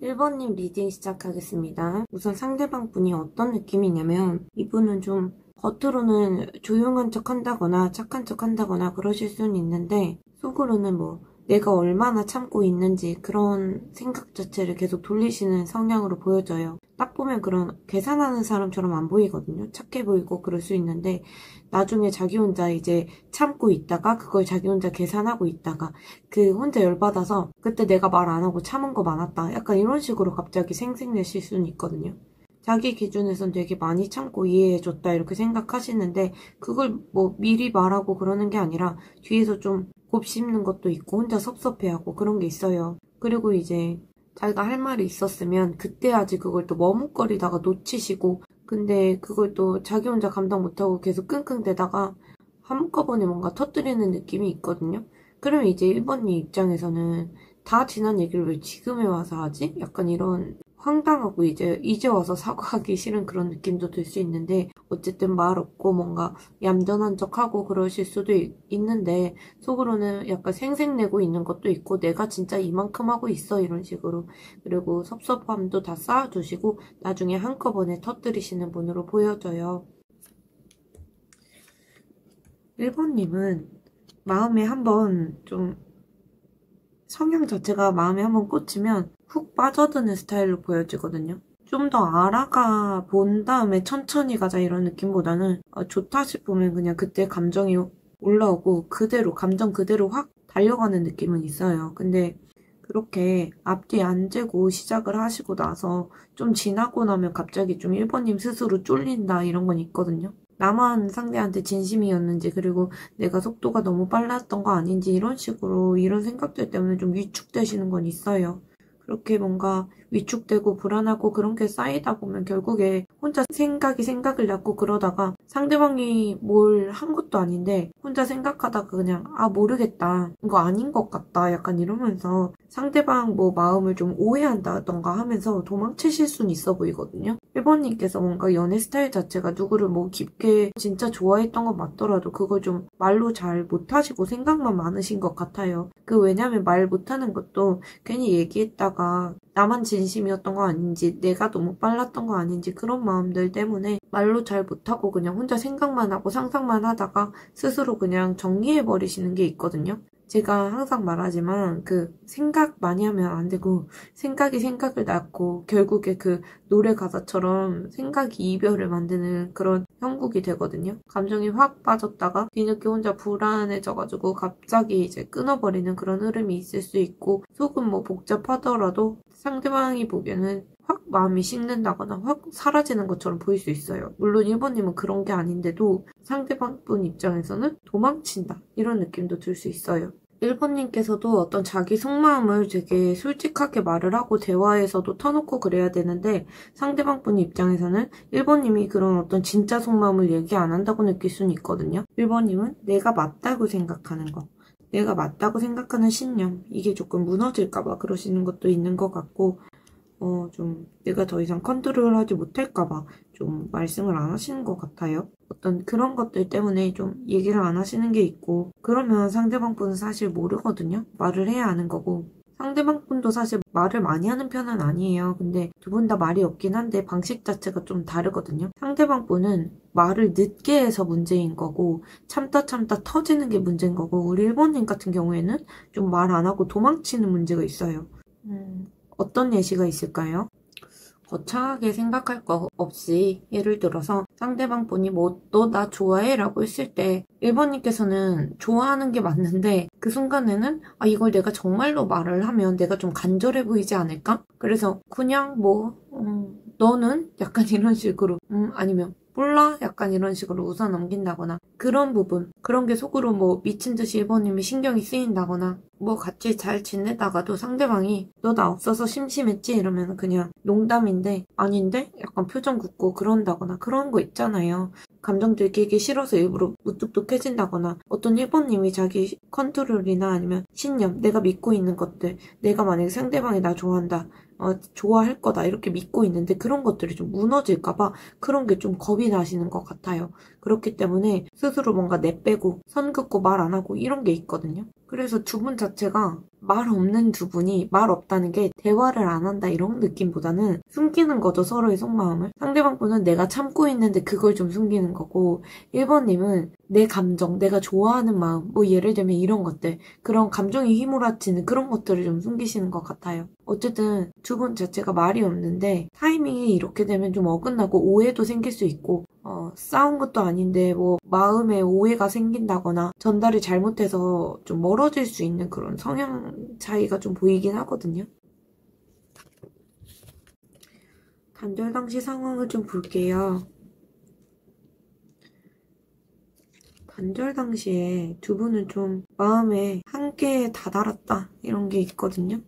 1번님 리딩 시작하겠습니다. 우선 상대방 분이 어떤 느낌이냐면 이분은 좀 겉으로는 조용한 척 한다거나 착한 척 한다거나 그러실 수는 있는데 속으로는 뭐 내가 얼마나 참고 있는지 그런 생각 자체를 계속 돌리시는 성향으로 보여져요. 딱 보면 그런 계산하는 사람처럼 안 보이거든요. 착해 보이고 그럴 수 있는데 나중에 자기 혼자 이제 참고 있다가 그걸 자기 혼자 계산하고 있다가 그 혼자 열받아서 그때 내가 말 안 하고 참은 거 많았다. 약간 이런 식으로 갑자기 생색내실 수는 있거든요. 자기 기준에선 되게 많이 참고 이해해줬다 이렇게 생각하시는데 그걸 뭐 미리 말하고 그러는 게 아니라 뒤에서 좀 곱씹는 것도 있고 혼자 섭섭해하고 그런 게 있어요. 그리고 이제 자기가 할 말이 있었으면 그때 아직 그걸 또 머뭇거리다가 놓치시고 근데 그걸 또 자기 혼자 감당 못하고 계속 끙끙대다가 한꺼번에 뭔가 터뜨리는 느낌이 있거든요. 그러면 이제 1번님 입장에서는 다 지난 얘기를 왜 지금에 와서 하지? 약간 이런 황당하고 이제 와서 사과하기 싫은 그런 느낌도 들 수 있는데 어쨌든 말 없고 뭔가 얌전한 척하고 그러실 수도 있는데 속으로는 약간 생색내고 있는 것도 있고 내가 진짜 이만큼 하고 있어 이런 식으로 그리고 섭섭함도 다 쌓아두시고 나중에 한꺼번에 터뜨리시는 분으로 보여져요. 1번님은 마음에 한번 좀 성향 자체가 마음에 한번 꽂히면 훅 빠져드는 스타일로 보여지거든요. 좀 더 알아가 본 다음에 천천히 가자 이런 느낌보다는 좋다 싶으면 그냥 그때 감정이 올라오고 그대로 감정 그대로 확 달려가는 느낌은 있어요. 근데 그렇게 앞뒤 안 재고 시작을 하시고 나서 좀 지나고 나면 갑자기 좀 1번님 스스로 쫄린다 이런 건 있거든요. 나만 상대한테 진심이었는지 그리고 내가 속도가 너무 빨랐던 거 아닌지 이런 식으로 이런 생각들 때문에 좀 위축되시는 건 있어요. 그렇게 뭔가 위축되고 불안하고 그런 게 쌓이다 보면 결국에 혼자 생각을 낳고 그러다가 상대방이 뭘 한 것도 아닌데 혼자 생각하다가 그냥 모르겠다 이거 아닌 것 같다 약간 이러면서 상대방 뭐 마음을 좀 오해한다던가 하면서 도망치실 수는 있어 보이거든요. 1번님께서 뭔가 연애 스타일 자체가 누구를 뭐 깊게 진짜 좋아했던 건 맞더라도 그걸 좀 말로 잘 못하시고 생각만 많으신 것 같아요. 왜냐면 말 못하는 것도 괜히 얘기했다가 나만 진심이었던 거 아닌지 내가 너무 빨랐던 거 아닌지 그런 마음들 때문에 말로 잘 못하고 그냥 혼자 생각만 하고 상상만 하다가 스스로 그냥 정리해버리시는 게 있거든요. 제가 항상 말하지만 생각 많이 하면 안 되고 생각이 생각을 낳고 결국에 노래 가사처럼 생각이 이별을 만드는 그런 형국이 되거든요. 감정이 확 빠졌다가 뒤늦게 혼자 불안해져가지고 갑자기 이제 끊어버리는 그런 흐름이 있을 수 있고 속은 뭐 복잡하더라도 상대방이 보기에는 확 마음이 식는다거나 확 사라지는 것처럼 보일 수 있어요. 물론 1번님은 그런 게 아닌데도 상대방 분 입장에서는 도망친다 이런 느낌도 들 수 있어요. 1번님께서도 어떤 자기 속마음을 되게 솔직하게 말을 하고 대화에서도 터놓고 그래야 되는데 상대방 분 입장에서는 1번님이 그런 어떤 진짜 속마음을 얘기 안 한다고 느낄 수는 있거든요. 1번님은 내가 맞다고 생각하는 거 내가 맞다고 생각하는 신념 이게 조금 무너질까봐 그러시는 것도 있는 것 같고 좀 내가 더 이상 컨트롤하지 못할까봐 좀 말씀을 안 하시는 것 같아요. 어떤 그런 것들 때문에 좀 얘기를 안 하시는 게 있고 그러면 상대방 분은 사실 모르거든요. 말을 해야 하는 거고 상대방 분도 사실 말을 많이 하는 편은 아니에요. 근데 두 분 다 말이 없긴 한데 방식 자체가 좀 다르거든요. 상대방 분은 말을 늦게 해서 문제인 거고 참다 터지는 게 문제인 거고 우리 1번님 같은 경우에는 좀 말 안 하고 도망치는 문제가 있어요. 어떤 예시가 있을까요? 거창하게 생각할 거 없이 예를 들어서 상대방 분이 뭐 너 나 좋아해? 라고 했을 때 1번님께서는 좋아하는 게 맞는데 그 순간에는 이걸 내가 정말로 말을 하면 내가 좀 간절해 보이지 않을까? 그래서 그냥 너는? 약간 이런 식으로 아니면 몰라? 약간 이런 식으로 웃어 넘긴다거나 그런 부분 그런 게 속으로 뭐 미친 듯이 1번님이 신경이 쓰인다거나 뭐 같이 잘 지내다가도 상대방이 너 나 없어서 심심했지? 이러면 그냥 농담인데 아닌데? 약간 표정 굳고 그런다거나 그런 거 있잖아요. 감정 들키기 싫어서 일부러 무뚝뚝해진다거나 어떤 1번님이 자기 컨트롤이나 아니면 신념 내가 믿고 있는 것들 내가 만약에 상대방이 나 좋아한다 좋아할 거다 이렇게 믿고 있는데 그런 것들이 좀 무너질까봐 그런 게 좀 겁이 나시는 것 같아요. 그렇기 때문에 스스로 뭔가 내빼고 선 긋고 말 안 하고 이런 게 있거든요. 그래서 두 분 자체가 말 없는 두 분이 말 없다는 게 대화를 안 한다 이런 느낌보다는 숨기는 거죠, 서로의 속마음을. 상대방 분은 내가 참고 있는데 그걸 좀 숨기는 거고 1번님은 내 감정, 내가 좋아하는 마음, 뭐 예를 들면 이런 것들, 그런 감정이 휘몰아치는 그런 것들을 좀 숨기시는 것 같아요. 어쨌든 두 분 자체가 말이 없는데 타이밍이 이렇게 되면 좀 어긋나고 오해도 생길 수 있고 싸운 것도 아닌데 뭐 마음에 오해가 생긴다거나 전달이 잘못해서 좀 멀어질 수 있는 그런 성향 차이가 좀 보이긴 하거든요. 단절 당시 상황을 좀 볼게요. 단절 당시에 두 분은 좀 마음에 한계에 다다랐다 이런 게 있거든요.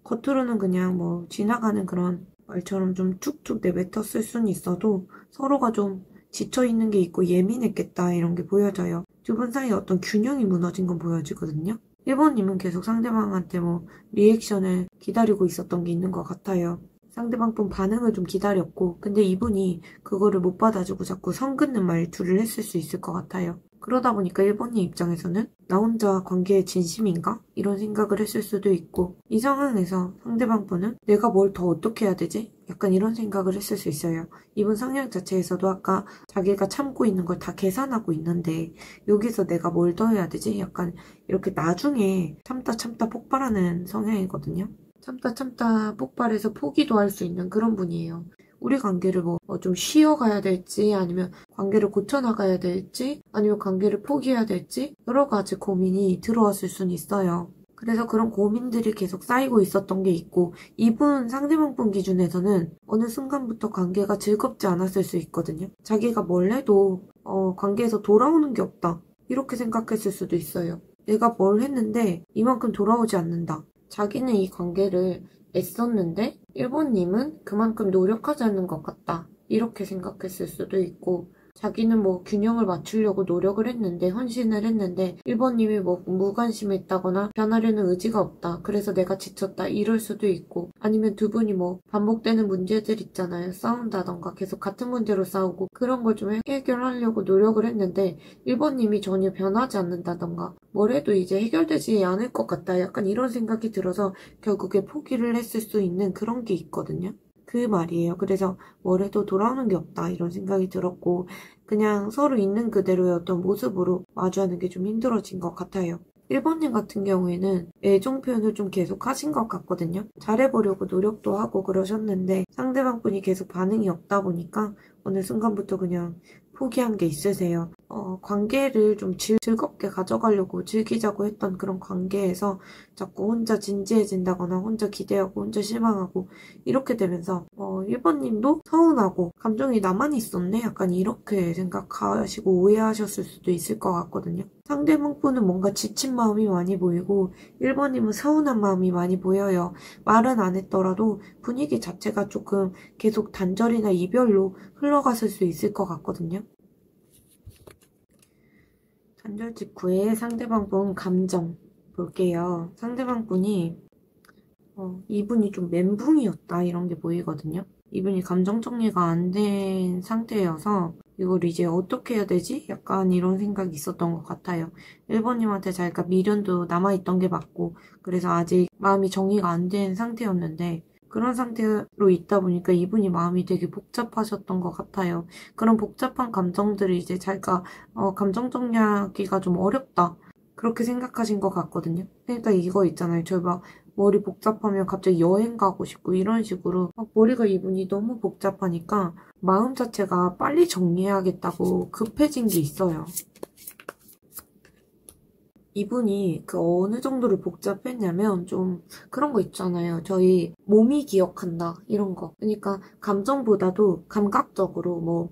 겉으로는 그냥 뭐 지나가는 그런 말처럼 좀 툭툭 내뱉었을 수는 있어도 서로가 좀 지쳐있는 게 있고 예민했겠다 이런 게 보여져요. 두 분 사이에 어떤 균형이 무너진 건 보여지거든요. 1번님은 계속 상대방한테 뭐 리액션을 기다리고 있었던 게 있는 것 같아요. 상대방 분 반응을 좀 기다렸고 근데 이분이 그거를 못 받아주고 자꾸 선 긋는 말투를 했을 수 있을 것 같아요. 그러다 보니까 1번님 입장에서는 나 혼자 관계에 진심인가? 이런 생각을 했을 수도 있고 이 상황에서 상대방 분은 내가 뭘 더 어떻게 해야 되지? 약간 이런 생각을 했을 수 있어요. 이분 성향 자체에서도 아까 자기가 참고 있는 걸 다 계산하고 있는데 여기서 내가 뭘 더 해야 되지? 약간 이렇게 나중에 참다 참다 폭발하는 성향이거든요. 참다 참다 폭발해서 포기도 할 수 있는 그런 분이에요. 우리 관계를 뭐 좀 쉬어가야 될지 아니면 관계를 고쳐나가야 될지 아니면 관계를 포기해야 될지 여러 가지 고민이 들어왔을 수는 있어요. 그래서 그런 고민들이 계속 쌓이고 있었던 게 있고 이분 상대방 분 기준에서는 어느 순간부터 관계가 즐겁지 않았을 수 있거든요. 자기가 뭘 해도 관계에서 돌아오는 게 없다 이렇게 생각했을 수도 있어요. 내가 뭘 했는데 이만큼 돌아오지 않는다. 자기는 이 관계를 애썼는데 1번님은 그만큼 노력하지 않는 것 같다. 이렇게 생각했을 수도 있고 자기는 뭐 균형을 맞추려고 노력을 했는데 헌신을 했는데 1번님이 뭐 무관심했다거나 변하려는 의지가 없다. 그래서 내가 지쳤다. 이럴 수도 있고 아니면 두 분이 뭐 반복되는 문제들 있잖아요. 싸운다던가 계속 같은 문제로 싸우고 그런 걸 좀 해결하려고 노력을 했는데 1번님이 전혀 변하지 않는다던가 뭘 해도 이제 해결되지 않을 것 같다. 약간 이런 생각이 들어서 결국에 포기를 했을 수 있는 그런 게 있거든요. 그 말이에요. 그래서 뭘 해도 돌아오는 게 없다 이런 생각이 들었고 그냥 서로 있는 그대로의 어떤 모습으로 마주하는 게 좀 힘들어진 것 같아요. 1번님 같은 경우에는 애정 표현을 좀 계속 하신 것 같거든요. 잘해보려고 노력도 하고 그러셨는데 상대방 분이 계속 반응이 없다 보니까 어느 순간부터 그냥 포기한 게 있으세요. 관계를 좀 즐겁게 가져가려고 즐기자고 했던 그런 관계에서 자꾸 혼자 진지해진다거나 혼자 기대하고 혼자 실망하고 이렇게 되면서 1번님도 서운하고 감정이 나만 있었네? 약간 이렇게 생각하시고 오해하셨을 수도 있을 것 같거든요. 상대방 분은 뭔가 지친 마음이 많이 보이고 1번님은 서운한 마음이 많이 보여요. 말은 안 했더라도 분위기 자체가 조금 계속 단절이나 이별로 흘러갔을 수 있을 것 같거든요. 단절 직후에 상대방 분 감정 볼게요. 상대방 분이 이분이 좀 멘붕이었다 이런 게 보이거든요. 이분이 감정 정리가 안 된 상태여서 이걸 이제 어떻게 해야 되지? 약간 이런 생각이 있었던 것 같아요. 1번님한테 자기가 미련도 남아있던 게 맞고 그래서 아직 마음이 정리가 안 된 상태였는데 그런 상태로 있다 보니까 이분이 마음이 되게 복잡하셨던 것 같아요. 그런 복잡한 감정들을 이제 자기가 감정 정리하기가 좀 어렵다. 그렇게 생각하신 것 같거든요. 그러니까 이거 있잖아요. 저 막 머리 복잡하면 갑자기 여행 가고 싶고 이런 식으로 막 머리가 이분이 너무 복잡하니까 마음 자체가 빨리 정리해야겠다고 급해진 게 있어요. 이분이 그 어느 정도로 복잡했냐면 좀 그런 거 있잖아요. 저희 몸이 기억한다 이런 거. 그러니까 감정보다도 감각적으로 뭐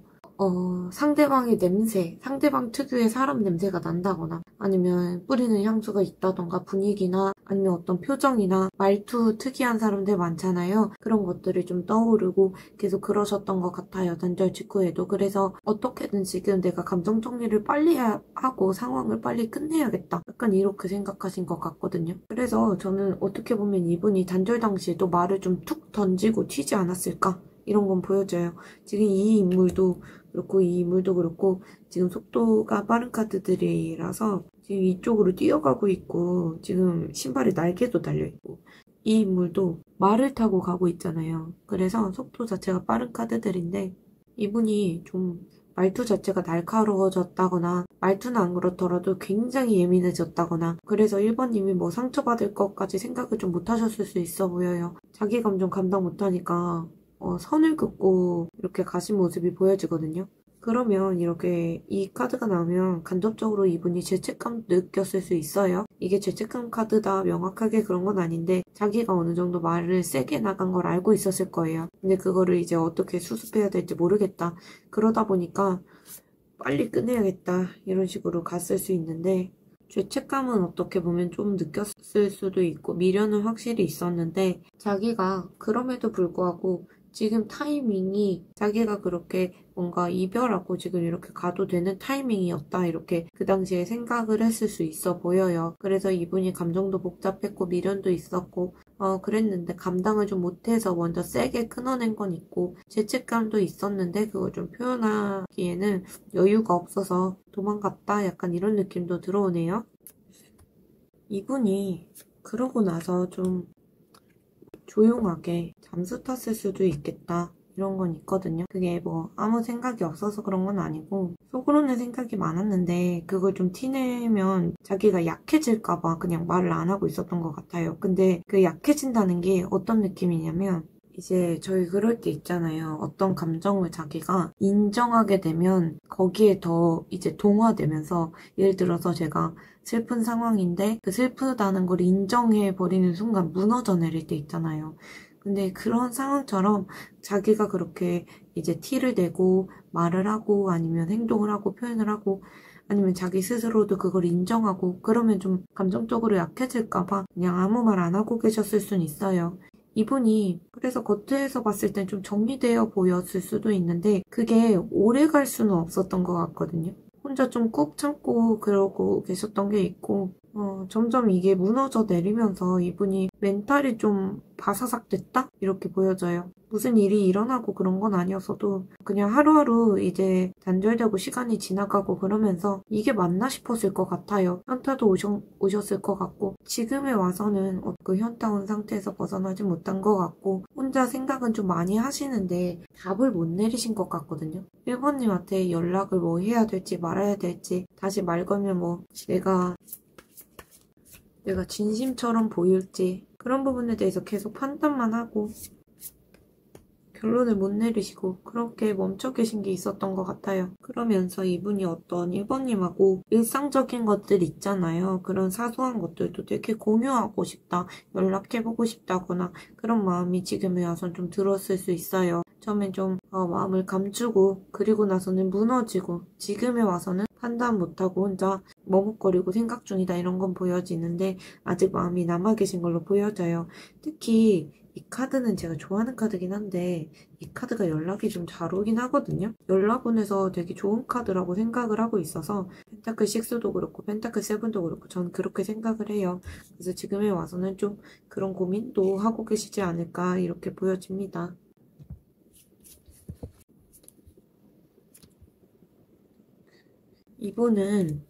상대방의 냄새, 상대방 특유의 사람 냄새가 난다거나 아니면 뿌리는 향수가 있다던가 분위기나 아니면 어떤 표정이나 말투 특이한 사람들 많잖아요. 그런 것들이 좀 떠오르고 계속 그러셨던 것 같아요. 단절 직후에도. 그래서 어떻게든 지금 내가 감정 정리를 빨리 하고 상황을 빨리 끝내야겠다. 약간 이렇게 생각하신 것 같거든요. 그래서 저는 어떻게 보면 이분이 단절 당시에도 말을 좀 툭 던지고 튀지 않았을까? 이런 건 보여져요. 지금 이 인물도 그렇고 이 인물도 그렇고 지금 속도가 빠른 카드들이라서 지금 이쪽으로 뛰어가고 있고 지금 신발에 날개도 달려있고 이 인물도 말을 타고 가고 있잖아요. 그래서 속도 자체가 빠른 카드들인데 이분이 좀 말투 자체가 날카로워졌다거나 말투는 안 그렇더라도 굉장히 예민해졌다거나 그래서 1번님이 뭐 상처받을 것까지 생각을 좀 못하셨을 수 있어 보여요. 자기 감정 감당 못하니까 선을 긋고 이렇게 가신 모습이 보여지거든요. 그러면 이렇게 이 카드가 나오면 간접적으로 이분이 죄책감 느꼈을 수 있어요. 이게 죄책감 카드다 명확하게 그런 건 아닌데 자기가 어느 정도 말을 세게 나간 걸 알고 있었을 거예요. 근데 그거를 이제 어떻게 수습해야 될지 모르겠다. 그러다 보니까 빨리 끝내야겠다 이런 식으로 갔을 수 있는데 죄책감은 어떻게 보면 좀 느꼈을 수도 있고 미련은 확실히 있었는데 자기가 그럼에도 불구하고 지금 타이밍이 자기가 그렇게 뭔가 이별하고 지금 이렇게 가도 되는 타이밍이었다 이렇게 그 당시에 생각을 했을 수 있어 보여요. 그래서 이분이 감정도 복잡했고 미련도 있었고 그랬는데 감당을 좀 못해서 먼저 세게 끊어낸 건 있고 죄책감도 있었는데 그걸 좀 표현하기에는 여유가 없어서 도망갔다 약간 이런 느낌도 들어오네요. 이분이 그러고 나서 좀 조용하게 잠수 탔을 수도 있겠다 이런 건 있거든요. 그게 뭐 아무 생각이 없어서 그런 건 아니고 속으로는 생각이 많았는데 그걸 좀 티내면 자기가 약해질까봐 그냥 말을 안 하고 있었던 것 같아요. 근데 그 약해진다는 게 어떤 느낌이냐면 이제 저희 그럴 때 있잖아요. 어떤 감정을 자기가 인정하게 되면 거기에 더 이제 동화되면서 예를 들어서 제가 슬픈 상황인데 그 슬프다는 걸 인정해버리는 순간 무너져 내릴 때 있잖아요. 근데 그런 상황처럼 자기가 그렇게 이제 티를 내고 말을 하고 아니면 행동을 하고 표현을 하고 아니면 자기 스스로도 그걸 인정하고 그러면 좀 감정적으로 약해질까봐 그냥 아무 말 안 하고 계셨을 순 있어요. 이분이 그래서 겉에서 봤을 땐 좀 정리되어 보였을 수도 있는데 그게 오래 갈 수는 없었던 것 같거든요. 혼자 좀 꾹 참고 그러고 계셨던 게 있고 점점 이게 무너져 내리면서 이분이 멘탈이 좀 바사삭 됐다? 이렇게 보여져요. 무슨 일이 일어나고 그런 건 아니었어도 그냥 하루하루 이제 단절되고 시간이 지나가고 그러면서 이게 맞나 싶었을 것 같아요. 현타도 오셨을 것 같고 지금에 와서는 그 현타 온 상태에서 벗어나지 못한 것 같고 혼자 생각은 좀 많이 하시는데 답을 못 내리신 것 같거든요. 1번님한테 연락을 뭐 해야 될지 말아야 될지 다시 말 걸면 뭐 내가 진심처럼 보일지 그런 부분에 대해서 계속 판단만 하고 결론을 못 내리시고 그렇게 멈춰 계신 게 있었던 것 같아요. 그러면서 이분이 어떤 1번님하고 일상적인 것들 있잖아요. 그런 사소한 것들도 되게 공유하고 싶다, 연락해보고 싶다거나 그런 마음이 지금에 와선 좀 들었을 수 있어요. 처음엔 좀 마음을 감추고 그리고 나서는 무너지고 지금에 와서는 판단 못하고 혼자 머뭇거리고 생각 중이다 이런 건 보여지는데 아직 마음이 남아 계신 걸로 보여져요. 특히 이 카드는 제가 좋아하는 카드긴 한데 이 카드가 연락이 좀 잘 오긴 하거든요. 연락운에서 되게 좋은 카드라고 생각을 하고 있어서 펜타클 6도 그렇고 펜타클 7도 그렇고 전 그렇게 생각을 해요. 그래서 지금에 와서는 좀 그런 고민도 하고 계시지 않을까 이렇게 보여집니다. 이분은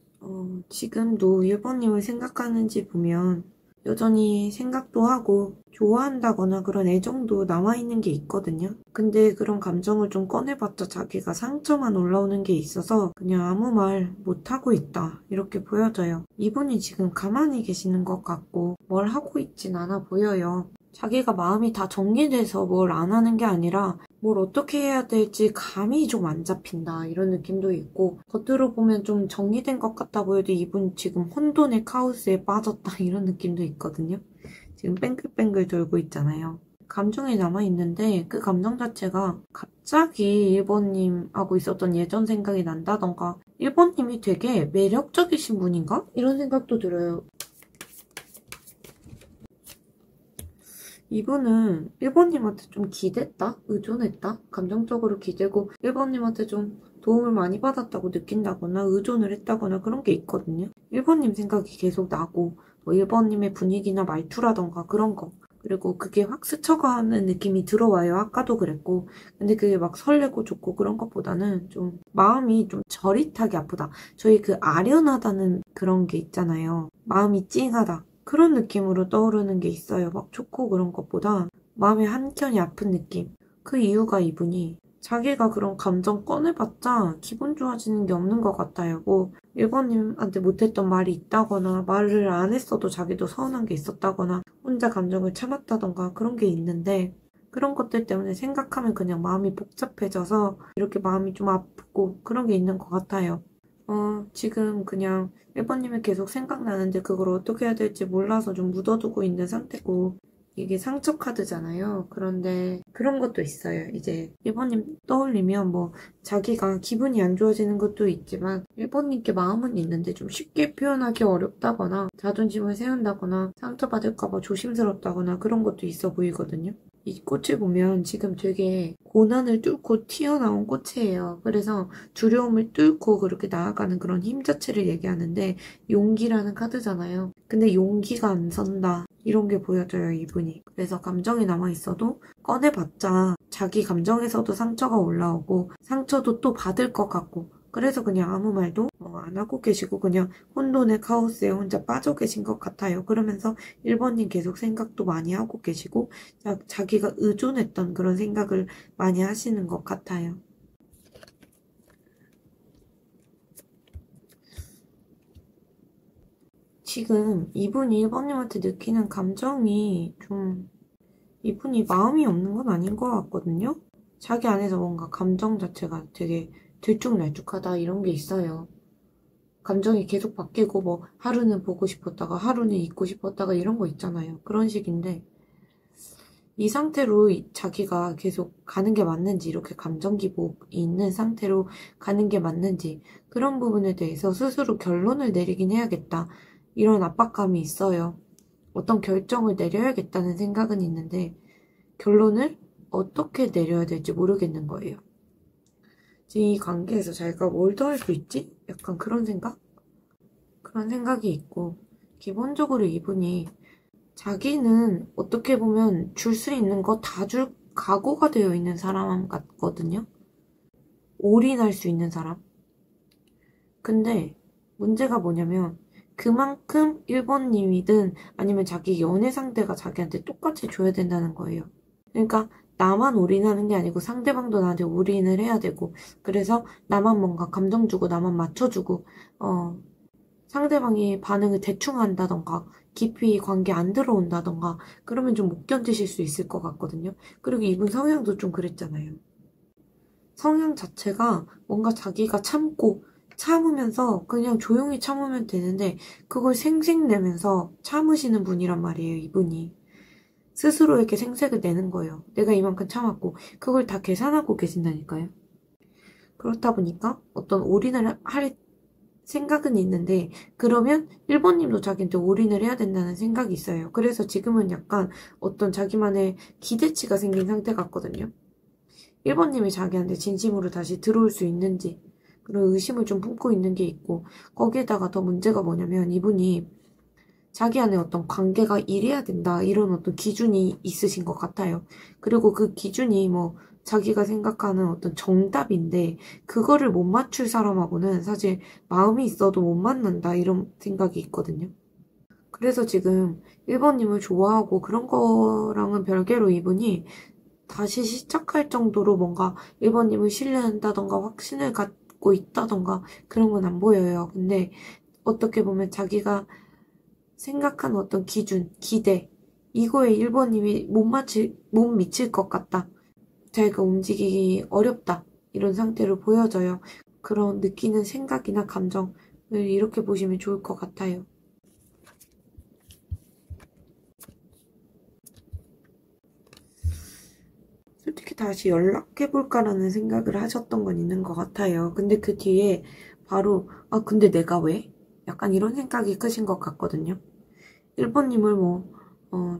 지금도 1번님을 생각하는지 보면 여전히 생각도 하고 좋아한다거나 그런 애정도 남아있는 게 있거든요. 근데 그런 감정을 좀 꺼내봤자 자기가 상처만 올라오는 게 있어서 그냥 아무 말 못하고 있다 이렇게 보여져요. 이분이 지금 가만히 계시는 것 같고 뭘 하고 있진 않아 보여요. 자기가 마음이 다 정리돼서 뭘 안 하는 게 아니라 뭘 어떻게 해야 될지 감이 좀 안 잡힌다 이런 느낌도 있고 겉으로 보면 좀 정리된 것 같아 보여도 이분 지금 혼돈의 카오스에 빠졌다 이런 느낌도 있거든요. 지금 뱅글뱅글 돌고 있잖아요. 감정이 남아있는데 그 감정 자체가 갑자기 1번님하고 있었던 예전 생각이 난다던가 1번님이 되게 매력적이신 분인가? 이런 생각도 들어요. 이분은 1번님한테 좀 기댔다? 의존했다? 감정적으로 기대고 1번님한테 좀 도움을 많이 받았다고 느낀다거나 의존을 했다거나 그런 게 있거든요. 1번님 생각이 계속 나고 뭐 1번님의 분위기나 말투라던가 그런 거 그리고 그게 확 스쳐가는 느낌이 들어와요. 아까도 그랬고. 근데 그게 막 설레고 좋고 그런 것보다는 좀 마음이 좀 저릿하게 아프다. 저희 그 아련하다는 그런 게 있잖아요. 마음이 찡하다. 그런 느낌으로 떠오르는 게 있어요. 막 좋고 그런 것보다 마음의 한켠이 아픈 느낌. 그 이유가 이분이 자기가 그런 감정 꺼내봤자 기분 좋아지는 게 없는 것 같아요. 뭐 1번님한테 못했던 말이 있다거나 말을 안 했어도 자기도 서운한 게 있었다거나 혼자 감정을 참았다던가 그런 게 있는데 그런 것들 때문에 생각하면 그냥 마음이 복잡해져서 이렇게 마음이 좀 아프고 그런 게 있는 것 같아요. 지금 그냥 1번님이 계속 생각나는데 그걸 어떻게 해야 될지 몰라서 좀 묻어두고 있는 상태고 이게 상처 카드잖아요. 그런데 그런 것도 있어요. 이제 1번님 떠올리면 뭐 자기가 기분이 안 좋아지는 것도 있지만 1번님께 마음은 있는데 좀 쉽게 표현하기 어렵다거나 자존심을 세운다거나 상처받을까봐 조심스럽다거나 그런 것도 있어 보이거든요. 이 꽃을 보면 지금 되게 고난을 뚫고 튀어나온 꽃이에요. 그래서 두려움을 뚫고 그렇게 나아가는 그런 힘 자체를 얘기하는데 용기라는 카드잖아요. 근데 용기가 안 선다. 이런 게 보여져요, 이분이. 그래서 감정이 남아있어도 꺼내봤자 자기 감정에서도 상처가 올라오고 상처도 또 받을 것 같고 그래서 그냥 아무 말도 안 하고 계시고 그냥 혼돈의 카오스에 혼자 빠져 계신 것 같아요. 그러면서 1번님 계속 생각도 많이 하고 계시고 자기가 의존했던 그런 생각을 많이 하시는 것 같아요. 지금 이분이 1번님한테 느끼는 감정이 좀 이분이 마음이 없는 건 아닌 것 같거든요? 자기 안에서 뭔가 감정 자체가 되게 들쭉날쭉하다 이런 게 있어요. 감정이 계속 바뀌고 뭐 하루는 보고 싶었다가 하루는 잊고 싶었다가 이런 거 있잖아요. 그런 식인데 이 상태로 자기가 계속 가는 게 맞는지 이렇게 감정 기복이 있는 상태로 가는 게 맞는지 그런 부분에 대해서 스스로 결론을 내리긴 해야겠다. 이런 압박감이 있어요. 어떤 결정을 내려야겠다는 생각은 있는데 결론을 어떻게 내려야 될지 모르겠는 거예요. 지금 이 관계에서 자기가 뭘 더 할 수 있지? 약간 그런 생각? 그런 생각이 있고 기본적으로 이분이 자기는 어떻게 보면 줄 수 있는 거 다 줄 각오가 되어 있는 사람 같거든요. 올인할 수 있는 사람. 근데 문제가 뭐냐면 그만큼 1번님이든 아니면 자기 연애 상대가 자기한테 똑같이 줘야 된다는 거예요. 그러니까 나만 올인하는 게 아니고 상대방도 나한테 올인을 해야 되고 그래서 나만 뭔가 감정 주고 나만 맞춰주고 상대방이 반응을 대충 한다던가 깊이 관계 안 들어온다던가 그러면 좀 못 견디실 수 있을 것 같거든요. 그리고 이분 성향도 좀 그랬잖아요. 성향 자체가 뭔가 자기가 참으면서 그냥 조용히 참으면 되는데 그걸 생색내면서 참으시는 분이란 말이에요, 이분이. 스스로에게 생색을 내는 거예요. 내가 이만큼 참았고 그걸 다 계산하고 계신다니까요. 그렇다 보니까 어떤 올인을 할 생각은 있는데 그러면 1번님도 자기한테 올인을 해야 된다는 생각이 있어요. 그래서 지금은 약간 어떤 자기만의 기대치가 생긴 상태 같거든요. 1번님이 자기한테 진심으로 다시 들어올 수 있는지 그런 의심을 좀 품고 있는 게 있고 거기에다가 더 문제가 뭐냐면 이분이 자기 안에 어떤 관계가 이래야 된다 이런 어떤 기준이 있으신 것 같아요. 그리고 그 기준이 뭐 자기가 생각하는 어떤 정답인데 그거를 못 맞출 사람하고는 사실 마음이 있어도 못 만난다 이런 생각이 있거든요. 그래서 지금 1번님을 좋아하고 그런 거랑은 별개로 이분이 다시 시작할 정도로 뭔가 1번님을 신뢰한다던가 확신을 갖고 있다던가 그런 건 안 보여요. 근데 어떻게 보면 자기가 생각한 어떤 기준, 기대 이거에 1번님이 못 미칠 것 같다. 자기가 움직이기 어렵다. 이런 상태로 보여져요. 그런 느끼는 생각이나 감정을 이렇게 보시면 좋을 것 같아요. 솔직히 다시 연락해볼까라는 생각을 하셨던 건 있는 것 같아요. 근데 그 뒤에 바로 근데 내가 왜? 약간 이런 생각이 크신 것 같거든요. 1번님을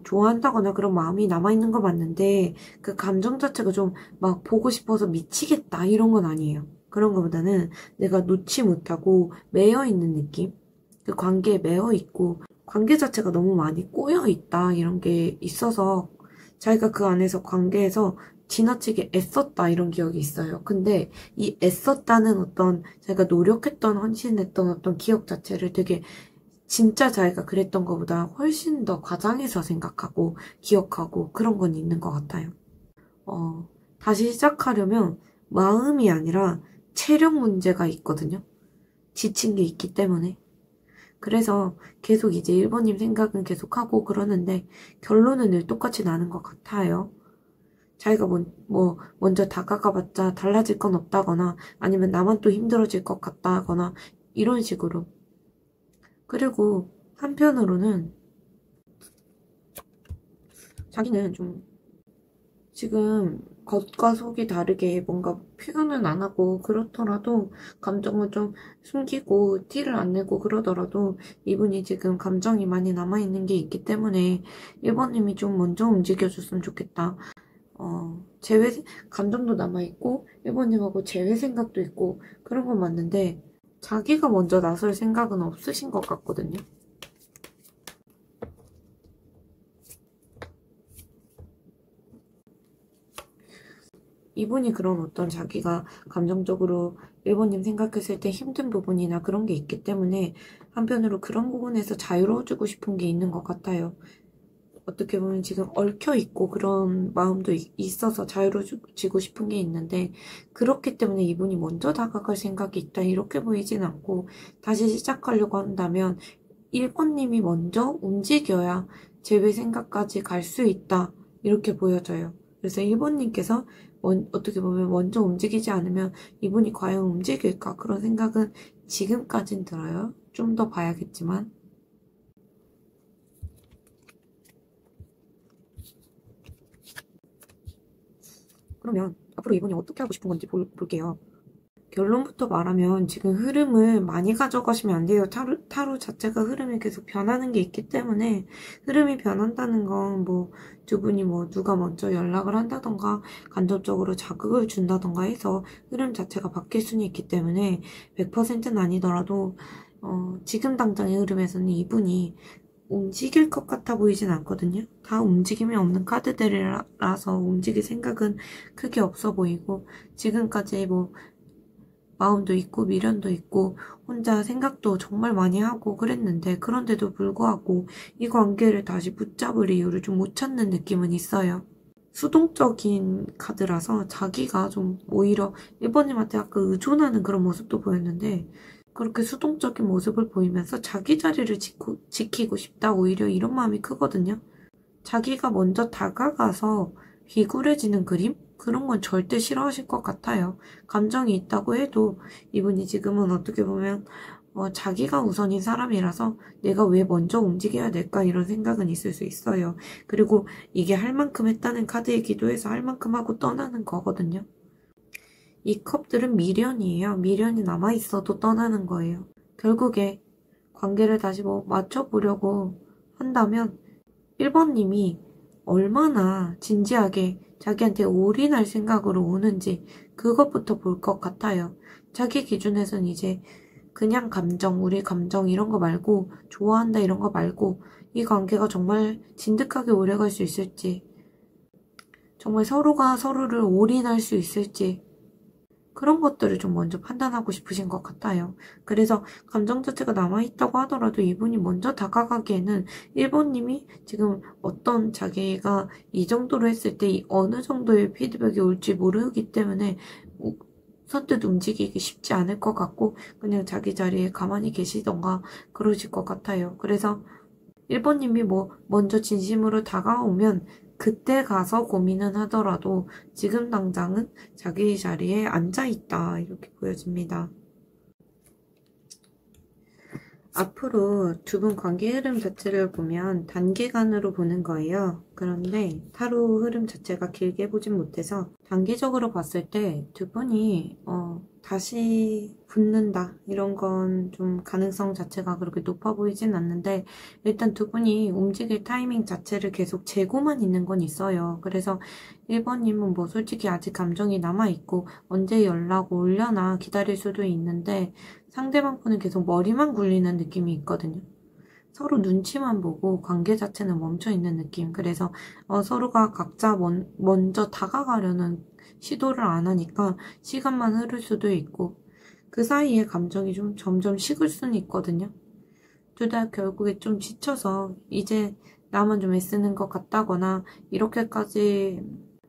좋아한다거나 그런 마음이 남아있는 거 맞는데 그 감정 자체가 좀 막 보고 싶어서 미치겠다 이런 건 아니에요. 그런 거보다는 내가 놓지 못하고 매여있는 느낌? 그 관계에 매여 있고 관계 자체가 너무 많이 꼬여 있다 이런 게 있어서 자기가 그 안에서 관계에서 지나치게 애썼다 이런 기억이 있어요. 근데 이 애썼다는 어떤 자기가 노력했던 헌신했던 어떤 기억 자체를 되게 진짜 자기가 그랬던 것보다 훨씬 더 과장해서 생각하고 기억하고 그런 건 있는 것 같아요. 다시 시작하려면 마음이 아니라 체력 문제가 있거든요. 지친 게 있기 때문에. 그래서 계속 이제 1번님 생각은 계속 하고 그러는데 결론은 늘 똑같이 나는 것 같아요. 자기가 먼저 다가가봤자 달라질 건 없다거나 아니면 나만 또 힘들어질 것 같다거나 이런 식으로. 그리고 한편으로는 자기는 좀 지금 겉과 속이 다르게 뭔가 표현은 안 하고 그렇더라도 감정을 좀 숨기고 티를 안 내고 그러더라도 이분이 지금 감정이 많이 남아있는 게 있기 때문에 1번님이 좀 먼저 움직여줬으면 좋겠다. 감정도 남아있고 1번님하고 재회 생각도 있고 그런 건 맞는데 자기가 먼저 나설 생각은 없으신 것 같거든요. 이분이 그런 어떤 자기가 감정적으로 1번님 생각했을 때 힘든 부분이나 그런 게 있기 때문에 한편으로 그런 부분에서 자유로워지고 싶은 게 있는 것 같아요. 어떻게 보면 지금 얽혀있고 그런 마음도 있어서 자유로워지고 싶은 게 있는데 그렇기 때문에 이분이 먼저 다가갈 생각이 있다 이렇게 보이진 않고 다시 시작하려고 한다면 1번님이 먼저 움직여야 재회 생각까지 갈 수 있다 이렇게 보여져요. 그래서 1번님께서 어떻게 보면 먼저 움직이지 않으면 이분이 과연 움직일까 그런 생각은 지금까진 들어요. 좀 더 봐야겠지만 그러면 앞으로 이분이 어떻게 하고 싶은 건지 볼게요. 결론부터 말하면 지금 흐름을 많이 가져가시면 안 돼요. 타로 자체가 흐름이 계속 변하는 게 있기 때문에 흐름이 변한다는 건 두 분이 누가 먼저 연락을 한다던가 간접적으로 자극을 준다던가 해서 흐름 자체가 바뀔 수는 있기 때문에 100%는 아니더라도 지금 당장의 흐름에서는 이분이 움직일 것 같아 보이진 않거든요. 다 움직임이 없는 카드들이라서 움직일 생각은 크게 없어 보이고 지금까지 마음도 있고 미련도 있고 혼자 생각도 정말 많이 하고 그랬는데 그런데도 불구하고 이 관계를 다시 붙잡을 이유를 좀 못 찾는 느낌은 있어요. 수동적인 카드라서 자기가 좀 오히려 1번님한테 약간 의존하는 그런 모습도 보였는데 그렇게 수동적인 모습을 보이면서 자기 자리를 지키고 싶다 오히려 이런 마음이 크거든요. 자기가 먼저 다가가서 비굴해지는 그림? 그런 건 절대 싫어하실 것 같아요. 감정이 있다고 해도 이분이 지금은 어떻게 보면 자기가 우선인 사람이라서 내가 왜 먼저 움직여야 될까 이런 생각은 있을 수 있어요. 그리고 이게 할 만큼 했다는 카드이기도 해서 할 만큼 하고 떠나는 거거든요. 이 컵들은 미련이에요. 미련이 남아있어도 떠나는 거예요. 결국에 관계를 다시 맞춰보려고 한다면 1번님이 얼마나 진지하게 자기한테 올인할 생각으로 오는지 그것부터 볼 것 같아요. 자기 기준에선 이제 그냥 감정, 우리 감정 이런 거 말고 좋아한다 이런 거 말고 이 관계가 정말 진득하게 오래갈 수 있을지 정말 서로가 서로를 올인할 수 있을지 그런 것들을 좀 먼저 판단하고 싶으신 것 같아요. 그래서 감정 자체가 남아있다고 하더라도 이분이 먼저 다가가기에는 1번님이 지금 어떤 자기가 이 정도로 했을 때 어느 정도의 피드백이 올지 모르기 때문에 선뜻 움직이기 쉽지 않을 것 같고 그냥 자기 자리에 가만히 계시던가 그러실 것 같아요. 그래서 1번님이 먼저 진심으로 다가오면 그때 가서 고민은 하더라도 지금 당장은 자기 자리에 앉아있다 이렇게 보여집니다. 앞으로 두 분 관계 흐름 자체를 보면 단기간으로 보는 거예요. 그런데 타로 흐름 자체가 길게 보진 못해서 단기적으로 봤을 때 두 분이 다시 붙는다 이런 건 좀 가능성 자체가 그렇게 높아 보이진 않는데 일단 두 분이 움직일 타이밍 자체를 계속 재고만 있는 건 있어요. 그래서 1번님은 솔직히 아직 감정이 남아있고 언제 연락 올려나 기다릴 수도 있는데 상대방 분은 계속 머리만 굴리는 느낌이 있거든요. 서로 눈치만 보고 관계 자체는 멈춰있는 느낌. 그래서 서로가 각자 먼저 다가가려는 시도를 안 하니까 시간만 흐를 수도 있고 그 사이에 감정이 좀 점점 식을 수는 있거든요. 둘 다 결국에 좀 지쳐서 이제 나만 좀 애쓰는 것 같다거나 이렇게까지